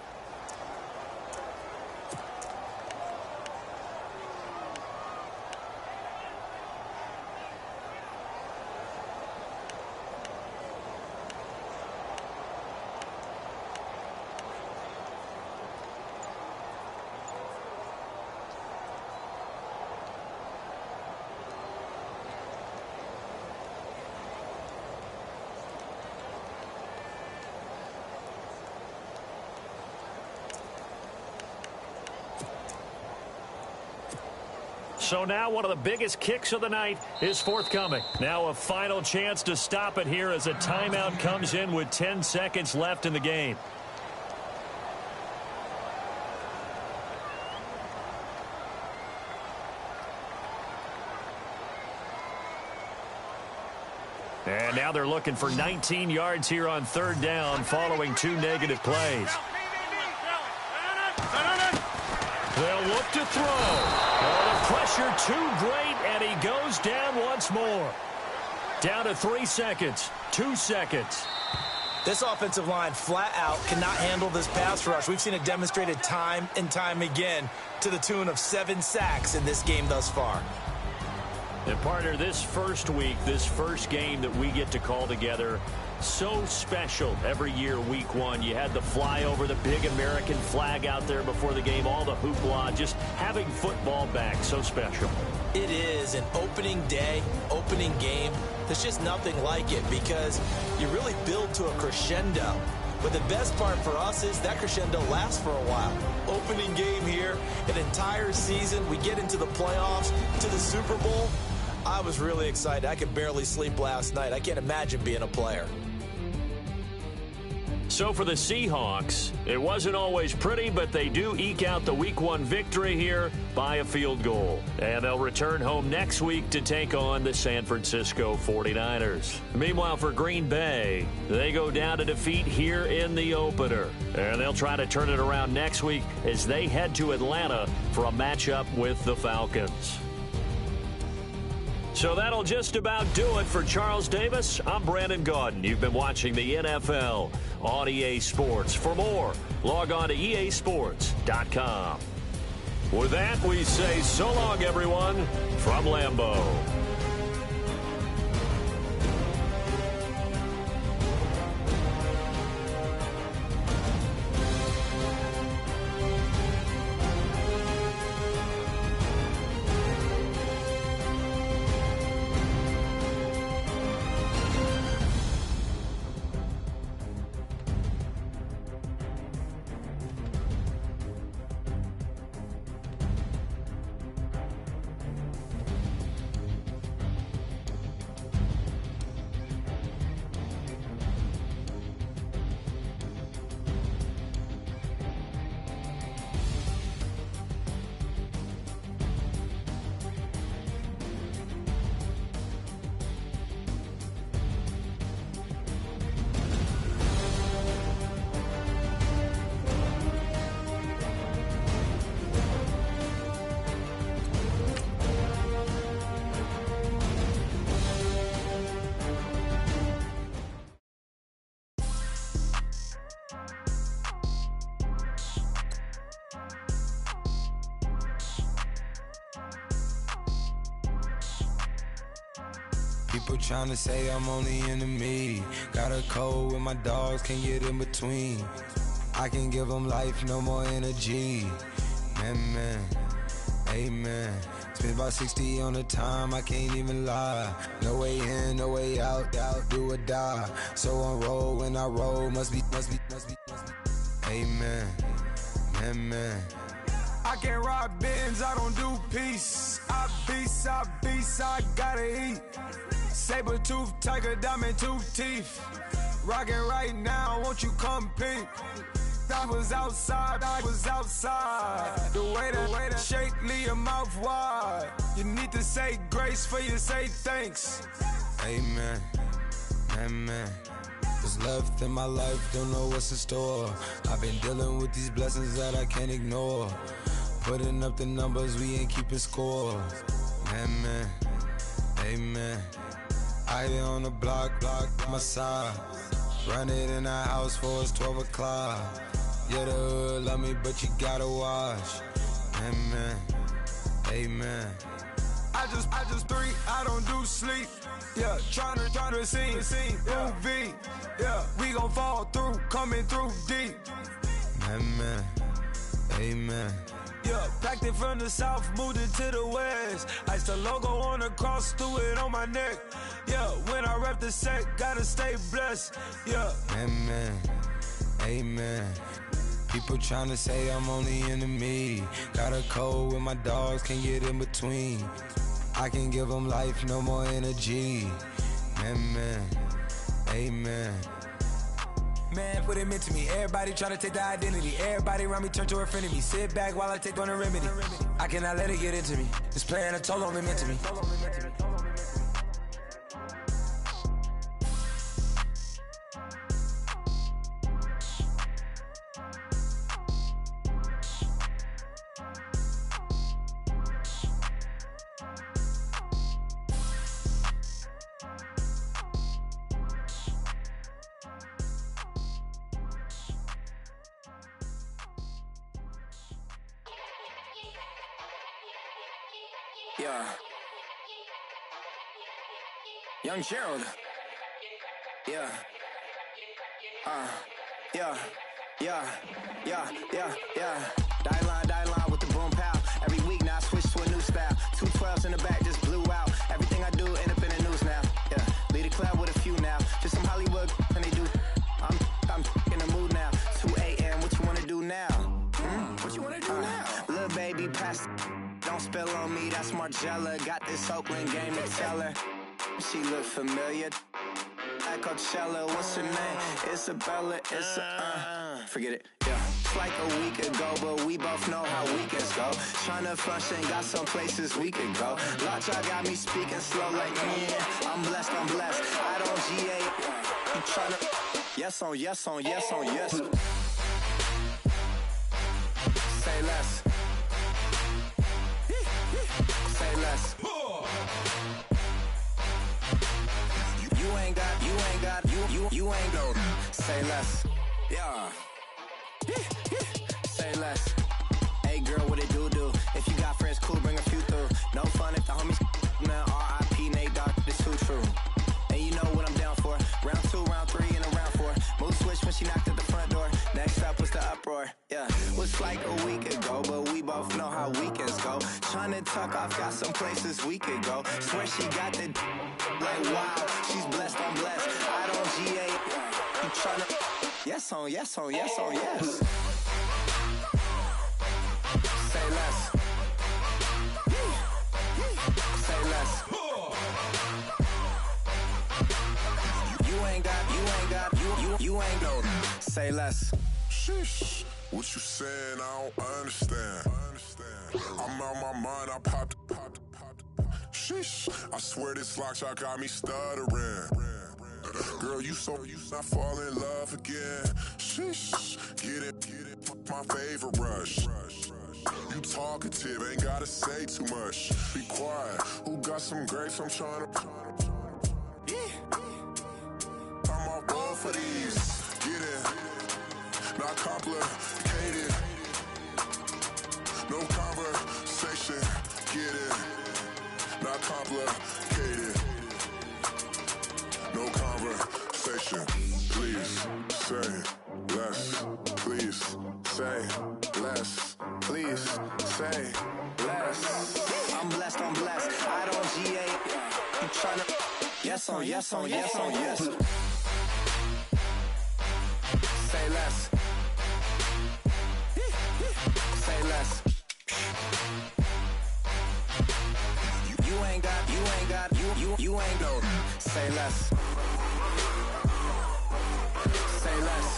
So now one of the biggest kicks of the night is forthcoming. Now a final chance to stop it here as a timeout comes in with 10 seconds left in the game. And now they're looking for 19 yards here on third down following 2 negative plays. They'll look to throw. Oh, the pressure too great, and he goes down once more. Down to 3 seconds, 2 seconds. This offensive line flat out cannot handle this pass rush. We've seen it demonstrated time and time again to the tune of 7 sacks in this game thus far. And partner, this first week, this first game that we get to call together, so special every year, week 1. You had the flyover, the big American flag out there before the game, all the hoopla, just having football back, so special. It is an opening day, opening game. There's just nothing like it because you really build to a crescendo. But the best part for us is that crescendo lasts for a while. Opening game here, an entire season. We get into the playoffs, to the Super Bowl. I was really excited. I could barely sleep last night. I can't imagine being a player. So for the Seahawks, it wasn't always pretty, but they do eke out the Week 1 victory here by a field goal. And they'll return home next week to take on the San Francisco 49ers. Meanwhile, for Green Bay, they go down to defeat here in the opener. And they'll try to turn it around next week as they head to Atlanta for a matchup with the Falcons. So that'll just about do it for Charles Davis. I'm Brandon Gaudin. You've been watching the NFL on EA Sports. For more, log on to easports.com. With that, we say so long, everyone, from Lambeau. People tryna say I'm only enemy. Got a cold with my dogs, can't get in between. I can give them life, no more energy. Man, amen. Spent about 60 on the time, I can't even lie. No way in, no way out, do or die. So on roll, when I roll, must be. Amen, man. I can't ride Benz, I don't do peace. I beast, I gotta eat. Saber tooth, tiger, diamond tooth teeth. Rockin' right now, won't you come peep? I was outside. The way to shake, leave your mouth wide. You need to say grace for you say thanks. Amen, what's left in my life, don't know what's in store. I've been dealing with these blessings that I can't ignore. Putting up the numbers, we ain't keeping score. Amen. I be on the block on my side. Run it in the house for it's 12 o'clock. Yeah, the hood love me, but you gotta watch. Amen. I just three, I don't do sleep. Yeah, tryna see movie. Yeah, we gon' fall through, coming through deep. Amen. Yeah, packed it from the south, moved it to the west. Iced the logo on the cross, threw it on my neck. Yeah, when I rep the set, gotta stay blessed. Yeah. Amen. People tryna say I'm only enemy. Got a cold with my dogs, can't get in between. I can give them life, no more energy. Amen. Man, what it meant to me. Everybody try to take the identity. Everybody around me turn to a friend of me. Sit back while I take on a remedy. I cannot let it get into me. This playing a toll on me, meant to me. Yeah. Young Gerald. Yeah. Die line with the boom pow. Every week now I switch to a new style. 212s in the back just blew out. Everything I do end up in the news now. Yeah. Lead a club with a few now. Just some Hollywood and they do. I'm in the mood now. 2 a.m. What you wanna do now? What you wanna do now? Little baby pass. Don't spill on me, that's Margella. Got this Oakland game to tell her. She look familiar. At Coachella, what's her name? Isabella, forget it, yeah. It's like a week ago, but we both know how weekends go. Tryna function, got some places we could go. Lot y'all got me speaking slow like, yeah, I'm blessed. I don't GA. You tryna, yes on yes. Say less. Say less. You ain't go. Say less. Yeah. Say less. Hey girl, what it do? If you got friends, cool, bring a few through. No fun if the homies, man. R.I.P. Nate Dogg, this too true. And you know what I'm down for. Round 2, round 3, and a round 4. Mood switch when she knocked at the front door. Next up was the uproar. Yeah, was like a week ago, but we both know how weekends go. Tryna tuck off, got some places we could go. Swear she got the like wow, she's blessed, I'm blessed. I don't GA. You tryna yes on yes. Say less. Say less. You ain't go. Say less. Sheesh, what you saying? I don't understand. I'm out my mind, I popped. Sheesh, I swear this lock y'all got me stuttering. Girl, you not fall in love again. Sheesh, get it, my favorite rush. You talkative, ain't gotta say too much. Be quiet, who got some grapes? I'm tryna. I'm on board for these. Get it, not complicated. No conversation, get it, not complicated. less. Please say less. I'm blessed, I don't GA. You tryna yes on yes on yes on yes. Say less. Say less. You ain't no. Say less. Say less.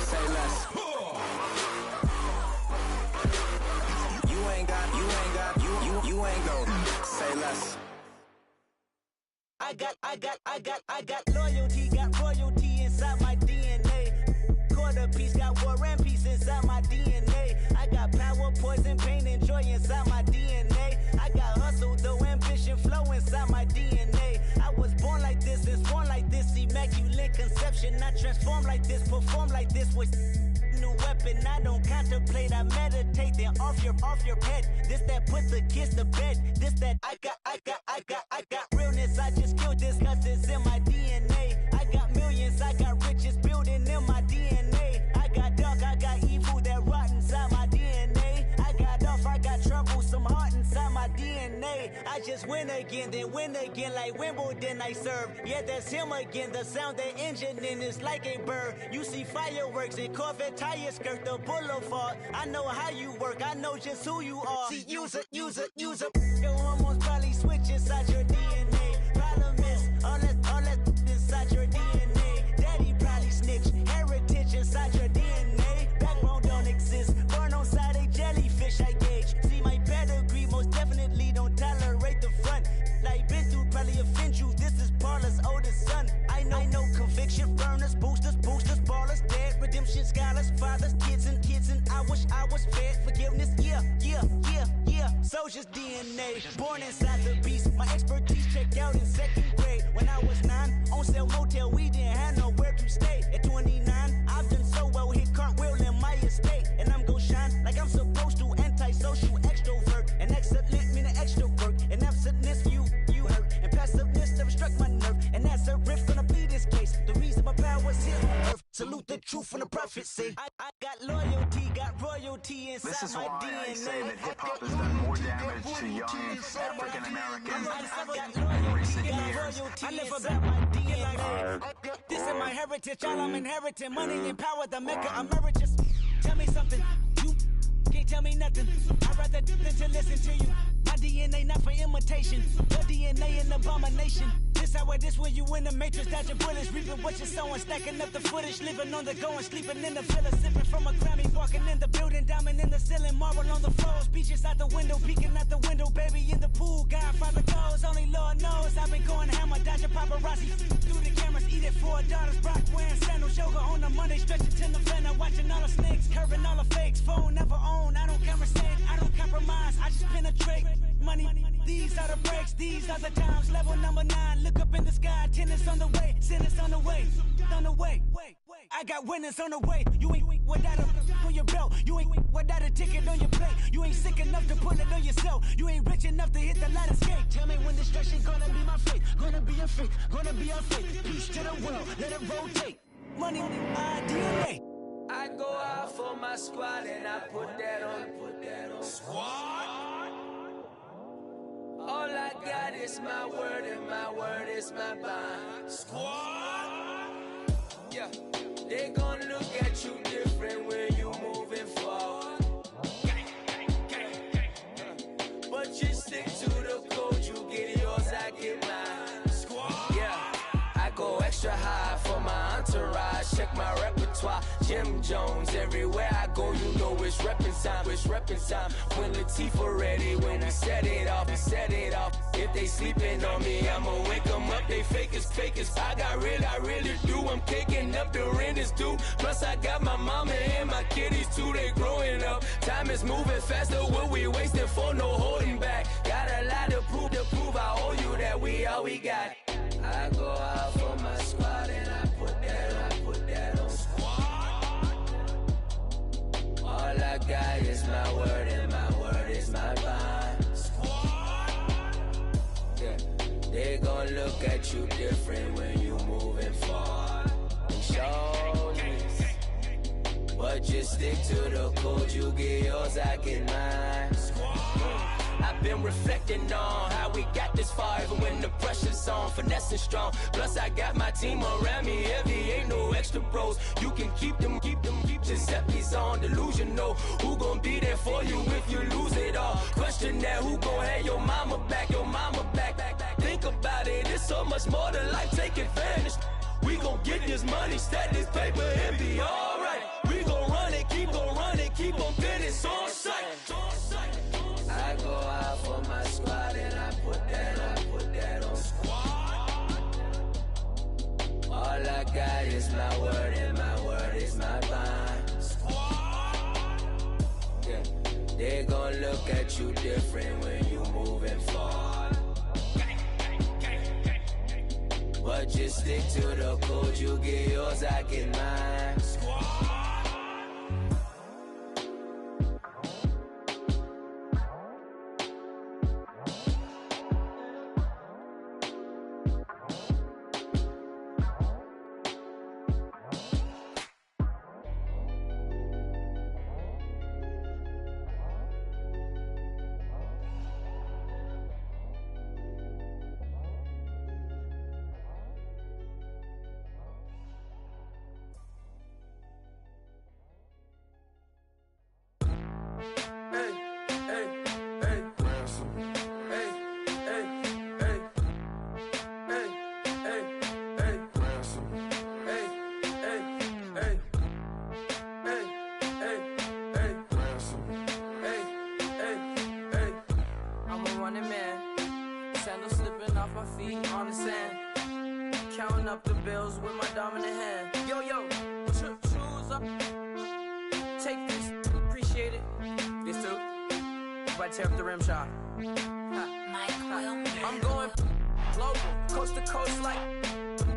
Say less. You ain't no. Say less. I got loyalty, got royalty inside my DNA. Quarter piece, got war and peace inside my DNA. I got power, poison, pain, and joy inside my DNA. I got hustle, though ambition, flow inside my DNA. I was born like this, and born like this, immaculate conception. I transform like this, perform like this with new weapon. I don't contemplate, I meditate. Then off your head. This that put the kids to bed. This that I got realness. I just killed this 'cause it's in my DNA. I got millions, I got riches building in my DNA. I got dark, I got evil that rot inside my DNA. I got off, I got trouble, some heart inside my DNA. I just win again, then win again like Wimbledon I serve. Yeah, that's him again. The sound that engine in is like a bird. You see fireworks and Corvette tires skirt the boulevard. I know how you work, I know just who you are. See, use it. Your hormones probably switch inside your DNA. Problem is, all that inside your DNA. Daddy probably snitch, heritage inside your DNA. Backbone don't exist, born on side a jellyfish I gauge. See my pedigree, most definitely don't tolerate the front. Like been through probably offend you, this is Paula's oldest son. I know conviction, burners, boosters, ballers, dead, redemption, scholars, fathers, kids and I wish I was fed forgiveness, yeah. Soldier's DNA, born inside the beast. My expertise checked out in 2nd grade. When I was 9, on sale motel, we didn't have nowhere to stay. At 29, I've done so well, hit cartwheel in my estate. And I'm gon' shine like I'm supposed to, antisocial extrovert. And excellent meaning extra work. And absentness, you hurt. And passiveness never struck my nerve. And that's a riff gonna be this case. The reason my power's here on earth. Salute the truth from the prophecy. I got loyalty, got royalty inside this is my why DNA. I say that hip-hop has done more damage to young African Americans in recent years. I live about my DNA. This is my heritage, all I'm inheriting. Money and power, the maker emeritus. Tell me something, you can't tell me nothing. I'd rather than to listen to you. My DNA not for imitation. Your DNA an abomination. This how it is when you in the matrix, dodging bullets, reaping what you're sowing, stacking up the footage, living on the go and sleeping in the villa, sipping from a Grammy, walking in the building, diamond in the ceiling, marble on the floors, beaches out the window, peeking out the window, baby in the pool, Godfather goes, only Lord knows, I've been going hammer, dodging paparazzi, through the cameras, eating 4 daughters, Brock wearing sandals, yoga on the Monday, stretching to November, watching all the snakes, curving all the fakes, phone never own, I don't conversate, I don't compromise, I just penetrate, money, these are the breaks, these are the times, level number 9, look up in the sky, tennis on the way, sentence on the way, I got winners on the way, you ain't without a on your belt, you ain't without a ticket on your plate, you ain't sick enough to put it on yourself, you ain't rich enough to hit the ladder skate, tell me when destruction gonna be my fate, gonna be a fate, gonna be a fate, peace to the world, let it rotate, money, my DNA. I go out for my squad and I put that on squad. All I got is my word and my word is my bond. Squad. Yeah, they gon' look at you different when you moving forward. But you stick to the code, you get yours, I get mine. Squad. Yeah, I go extra high for my entourage. Check my repertoire, Jim Jones. Everywhere I go, you know it's reppin' time. It's reppin' time. When Latifah ready, when we set it off, If they sleeping on me, I'ma wake them up. They fakers. I really do. I'm kicking up the rent is due. Plus I got my mama and my kiddies too. They growing up. Time is moving faster. What we wasting for? No holding back. Got a lot to prove. I owe you that we all we got. I go out for my squad and I put that on squad. All I got is my word and my word is my bond. Squad. Yeah, they gon' look at you different when you moving forward. And show this. But just stick to the code. You get yours, I get mine. I've been reflecting on how we got this far, even when the pressure's on, finessing strong. Plus I got my team around me heavy, ain't no extra bros. You can keep them. Giuseppe's on delusional. Who gon' be there for you if you lose it all? Question that, who gon' have your mama back? Think about it, it's so much more than life, take advantage. We gon' get this money, stack this paper, and be alright. We gon' run it, keep on finish on sight. I go out for my squad and I put that on squad. All I got is my word and my word is my bond. Squad. Yeah. They gon' look at you different when you moving forward. But just stick to the code, you get yours, I get mine. Squad. Counting up the bills with my dominant hand. Yo, choose up. Take this, appreciate it. This too. If I tear up the rim shot. I'm going global, coast to coast like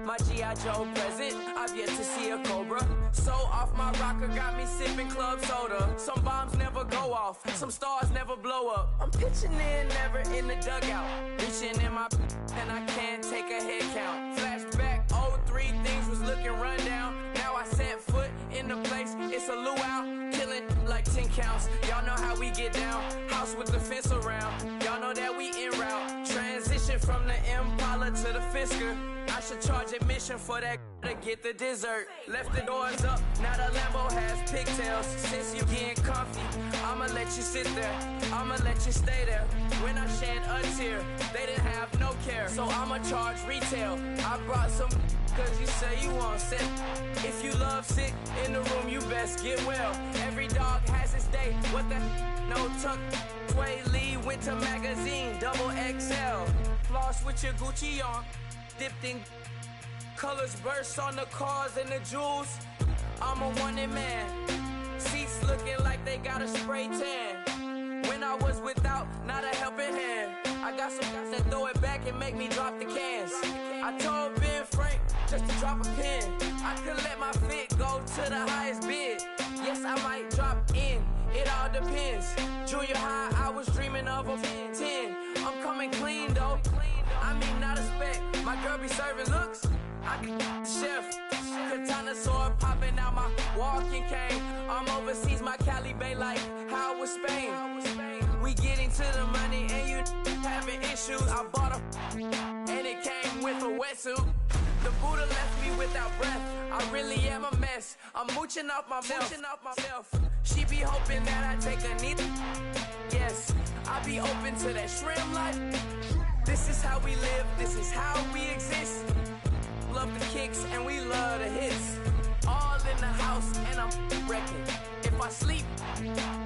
my G.I. Joe present. I've yet to see a Cobra. So off my rocker, got me sipping club soda. Some bombs never go off, some stars never blow up. I'm pitching in, never in the dugout. Reaching in my and I can't take a head count. Flashback, 03, things was looking run down. Now I set foot in the place, it's a luau. Killing like 10 counts, y'all know how we get down. House with the fence around, y'all know that we en route. Transition from the Impala to the Fisker. I should charge admission for that to get the dessert. Left the doors up, now the Lambo has pigtails. Since you getting comfy, I'ma let you sit there, I'ma let you stay there. When I shed a tear, they didn't have no care, so I'ma charge retail. I brought some cause you say you want sick. If you love sick in the room, you best get well. Every dog has its day, what the no tuck. Sway Lee, Winter Magazine, double XL. Floss with your Gucci on, dipped in colors burst on the cars and the jewels. I'm a wanted man. Seats looking like they got a spray tan. When I was without, not a helping hand. I got some guys that throw it back and make me drop the cans. I told Ben Frank just to drop a pin. I could let my fit go to the highest bid. Yes, I might drop in, it all depends. Junior high, I was dreaming of a 10. I'm coming clean though. I mean, not a spec. My girl be serving looks. I can the chef. Katana sword popping out my walking cane. I'm overseas, my Cali Bay life. How was Spain? We getting to the money and you having issues. I bought a and it came with a wetsuit. The Buddha left me without breath. I really am a mess. I'm mooching off myself. She be hoping that I take a knee. Yes, I be open to that shrimp life. This is how we live, this is how we exist. Love the kicks and we love the hits. All in the house and I'm wrecking. If I sleep,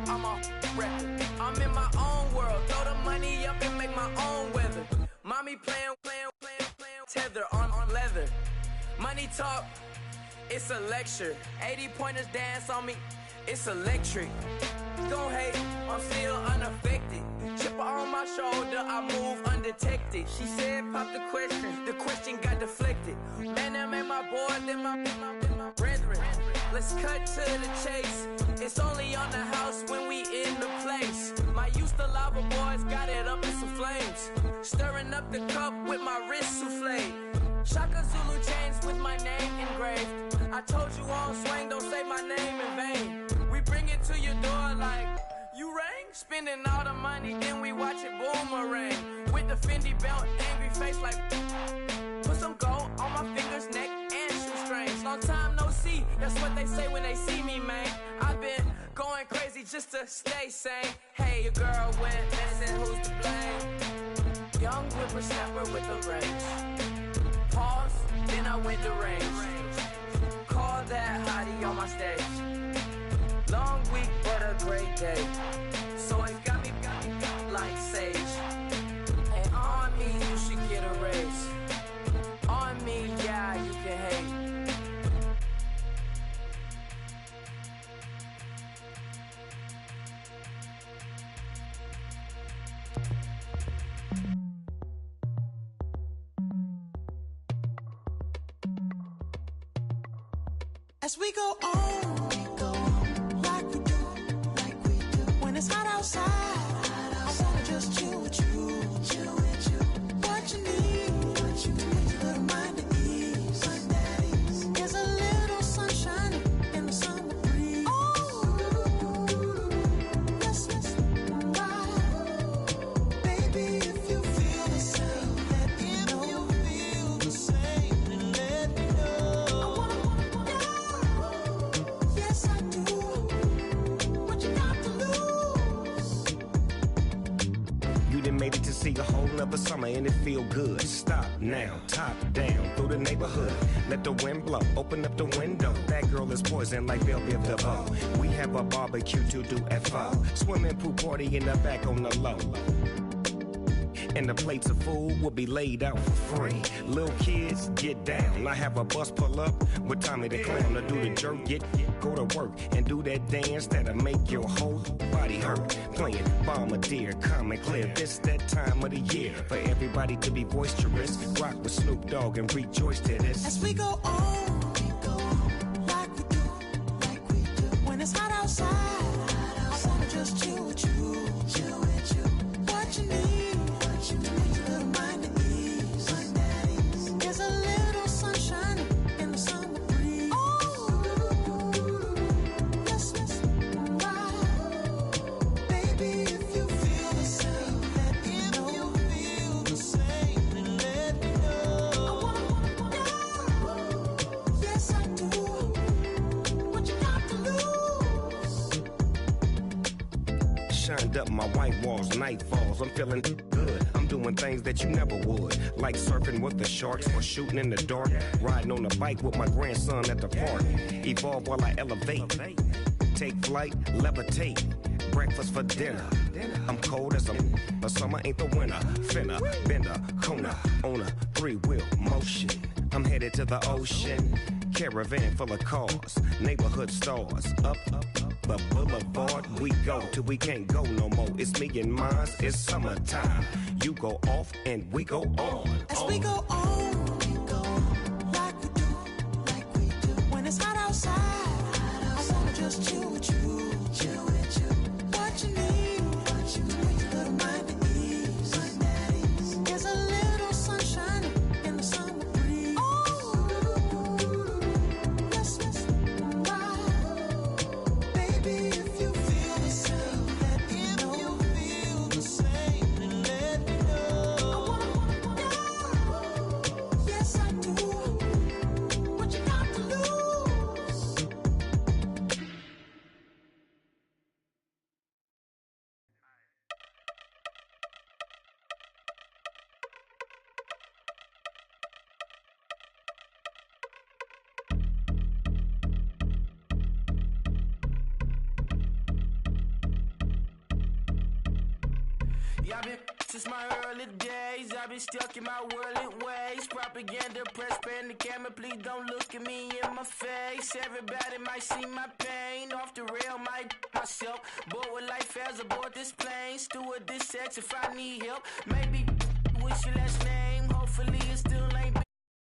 I'm off record. I'm in my own world, throw the money up and make my own weather. Mommy playing, tether on leather. Money talk, it's a lecture. 80 pointers dance on me, it's electric. Don't hate, I'm still unaffected. Chipper on my shoulder, I move undetected. She said pop the question got deflected. Man, that made my boy, then my brethren. Let's cut to the chase. It's only on the house when we in the place. My used to lava boys got it up in some flames. Stirring up the cup with my wrist souffle. Shaka Zulu chains with my name engraved. I told you on swing, don't say my name in vain. spending all the money, then we watch it boomerang. With the Fendi belt, angry face like put some gold on my fingers, neck, and shoestrings. Long time no see, that's what they say when they see me, man. I've been going crazy just to stay sane. Hey, your girl went missing, who's to blame? Young whippersnapper with a range. Pause, then I went to range. Call that hottie on my stage. Long week, but a great day. So it got me like sage. And on me, you should get a raise. On me, yeah, you can hate. As we go on, like we do. When it's hot outside, I wanna just chill with you. What you need, a little mind at ease. There's a little sunshine in the summer breeze. Oh, yes, right. Baby, if you feel the same, let me know. You feel the same, and let me know. Yes, I do. What you got to lose? You done made it to see a whole nother summer and it feel good. Stop now, top down through the neighborhood. Let the wind blow, open up the window. That girl is poison like Bellevue the bow. We have a barbecue to do at 4. Swimming pool party in the back on the low. And the plates of food will be laid out for free. Little kids, get down. I have a bus pull up with Tommy the Clown to do the jerk, go to work and do that dance that'll make your whole body hurt. Playing Bombardier, calm and clear. This that time of the year for everybody to be boisterous. Rock with Snoop Dogg and rejoice to this. As we go on, like we do. When it's hot outside, I wanna just chill with you. What you need, a little mind at ease. There's a little sunshine in the summer breeze. Oh, yes, right. Baby, if you feel the same, let me know. You feel the same, and let me know. Yes, I do. What you got to lose? Shined up my white walls, night falls. I'm feeling good. I'm doing things that you never would, like surfing with the sharks or shooting in the dark. Riding on a bike with my grandson at the park. Evolve while I elevate. Take flight, levitate. Breakfast for dinner. I'm cold as but summer ain't the winter. Finna, bender, Kona, on a 3-wheel motion. I'm headed to the ocean. Caravan full of cars, neighborhood stars. Up the boulevard we go till we can't go no more. It's me and mine, it's summertime. You go off and we go on. As we go on, like we do. When it's hot outside, I wanna just chill with you. What you need, a little mind at ease. There's a little sunshine in the summer breeze. Oh, yes, right. Baby, if you feel the same, let me know. You feel the same, and let me know. Yes, I do. What you got to lose? Yeah, I've been since my early days. I've been stuck in my worldly ways. Propaganda, press, pan the camera. Please don't look at me in my face. Everybody might see my pain. Off the rail, might myself. Bored with life as aboard this plane. Steward this sex if I need help. Maybe what's your last name? Hopefully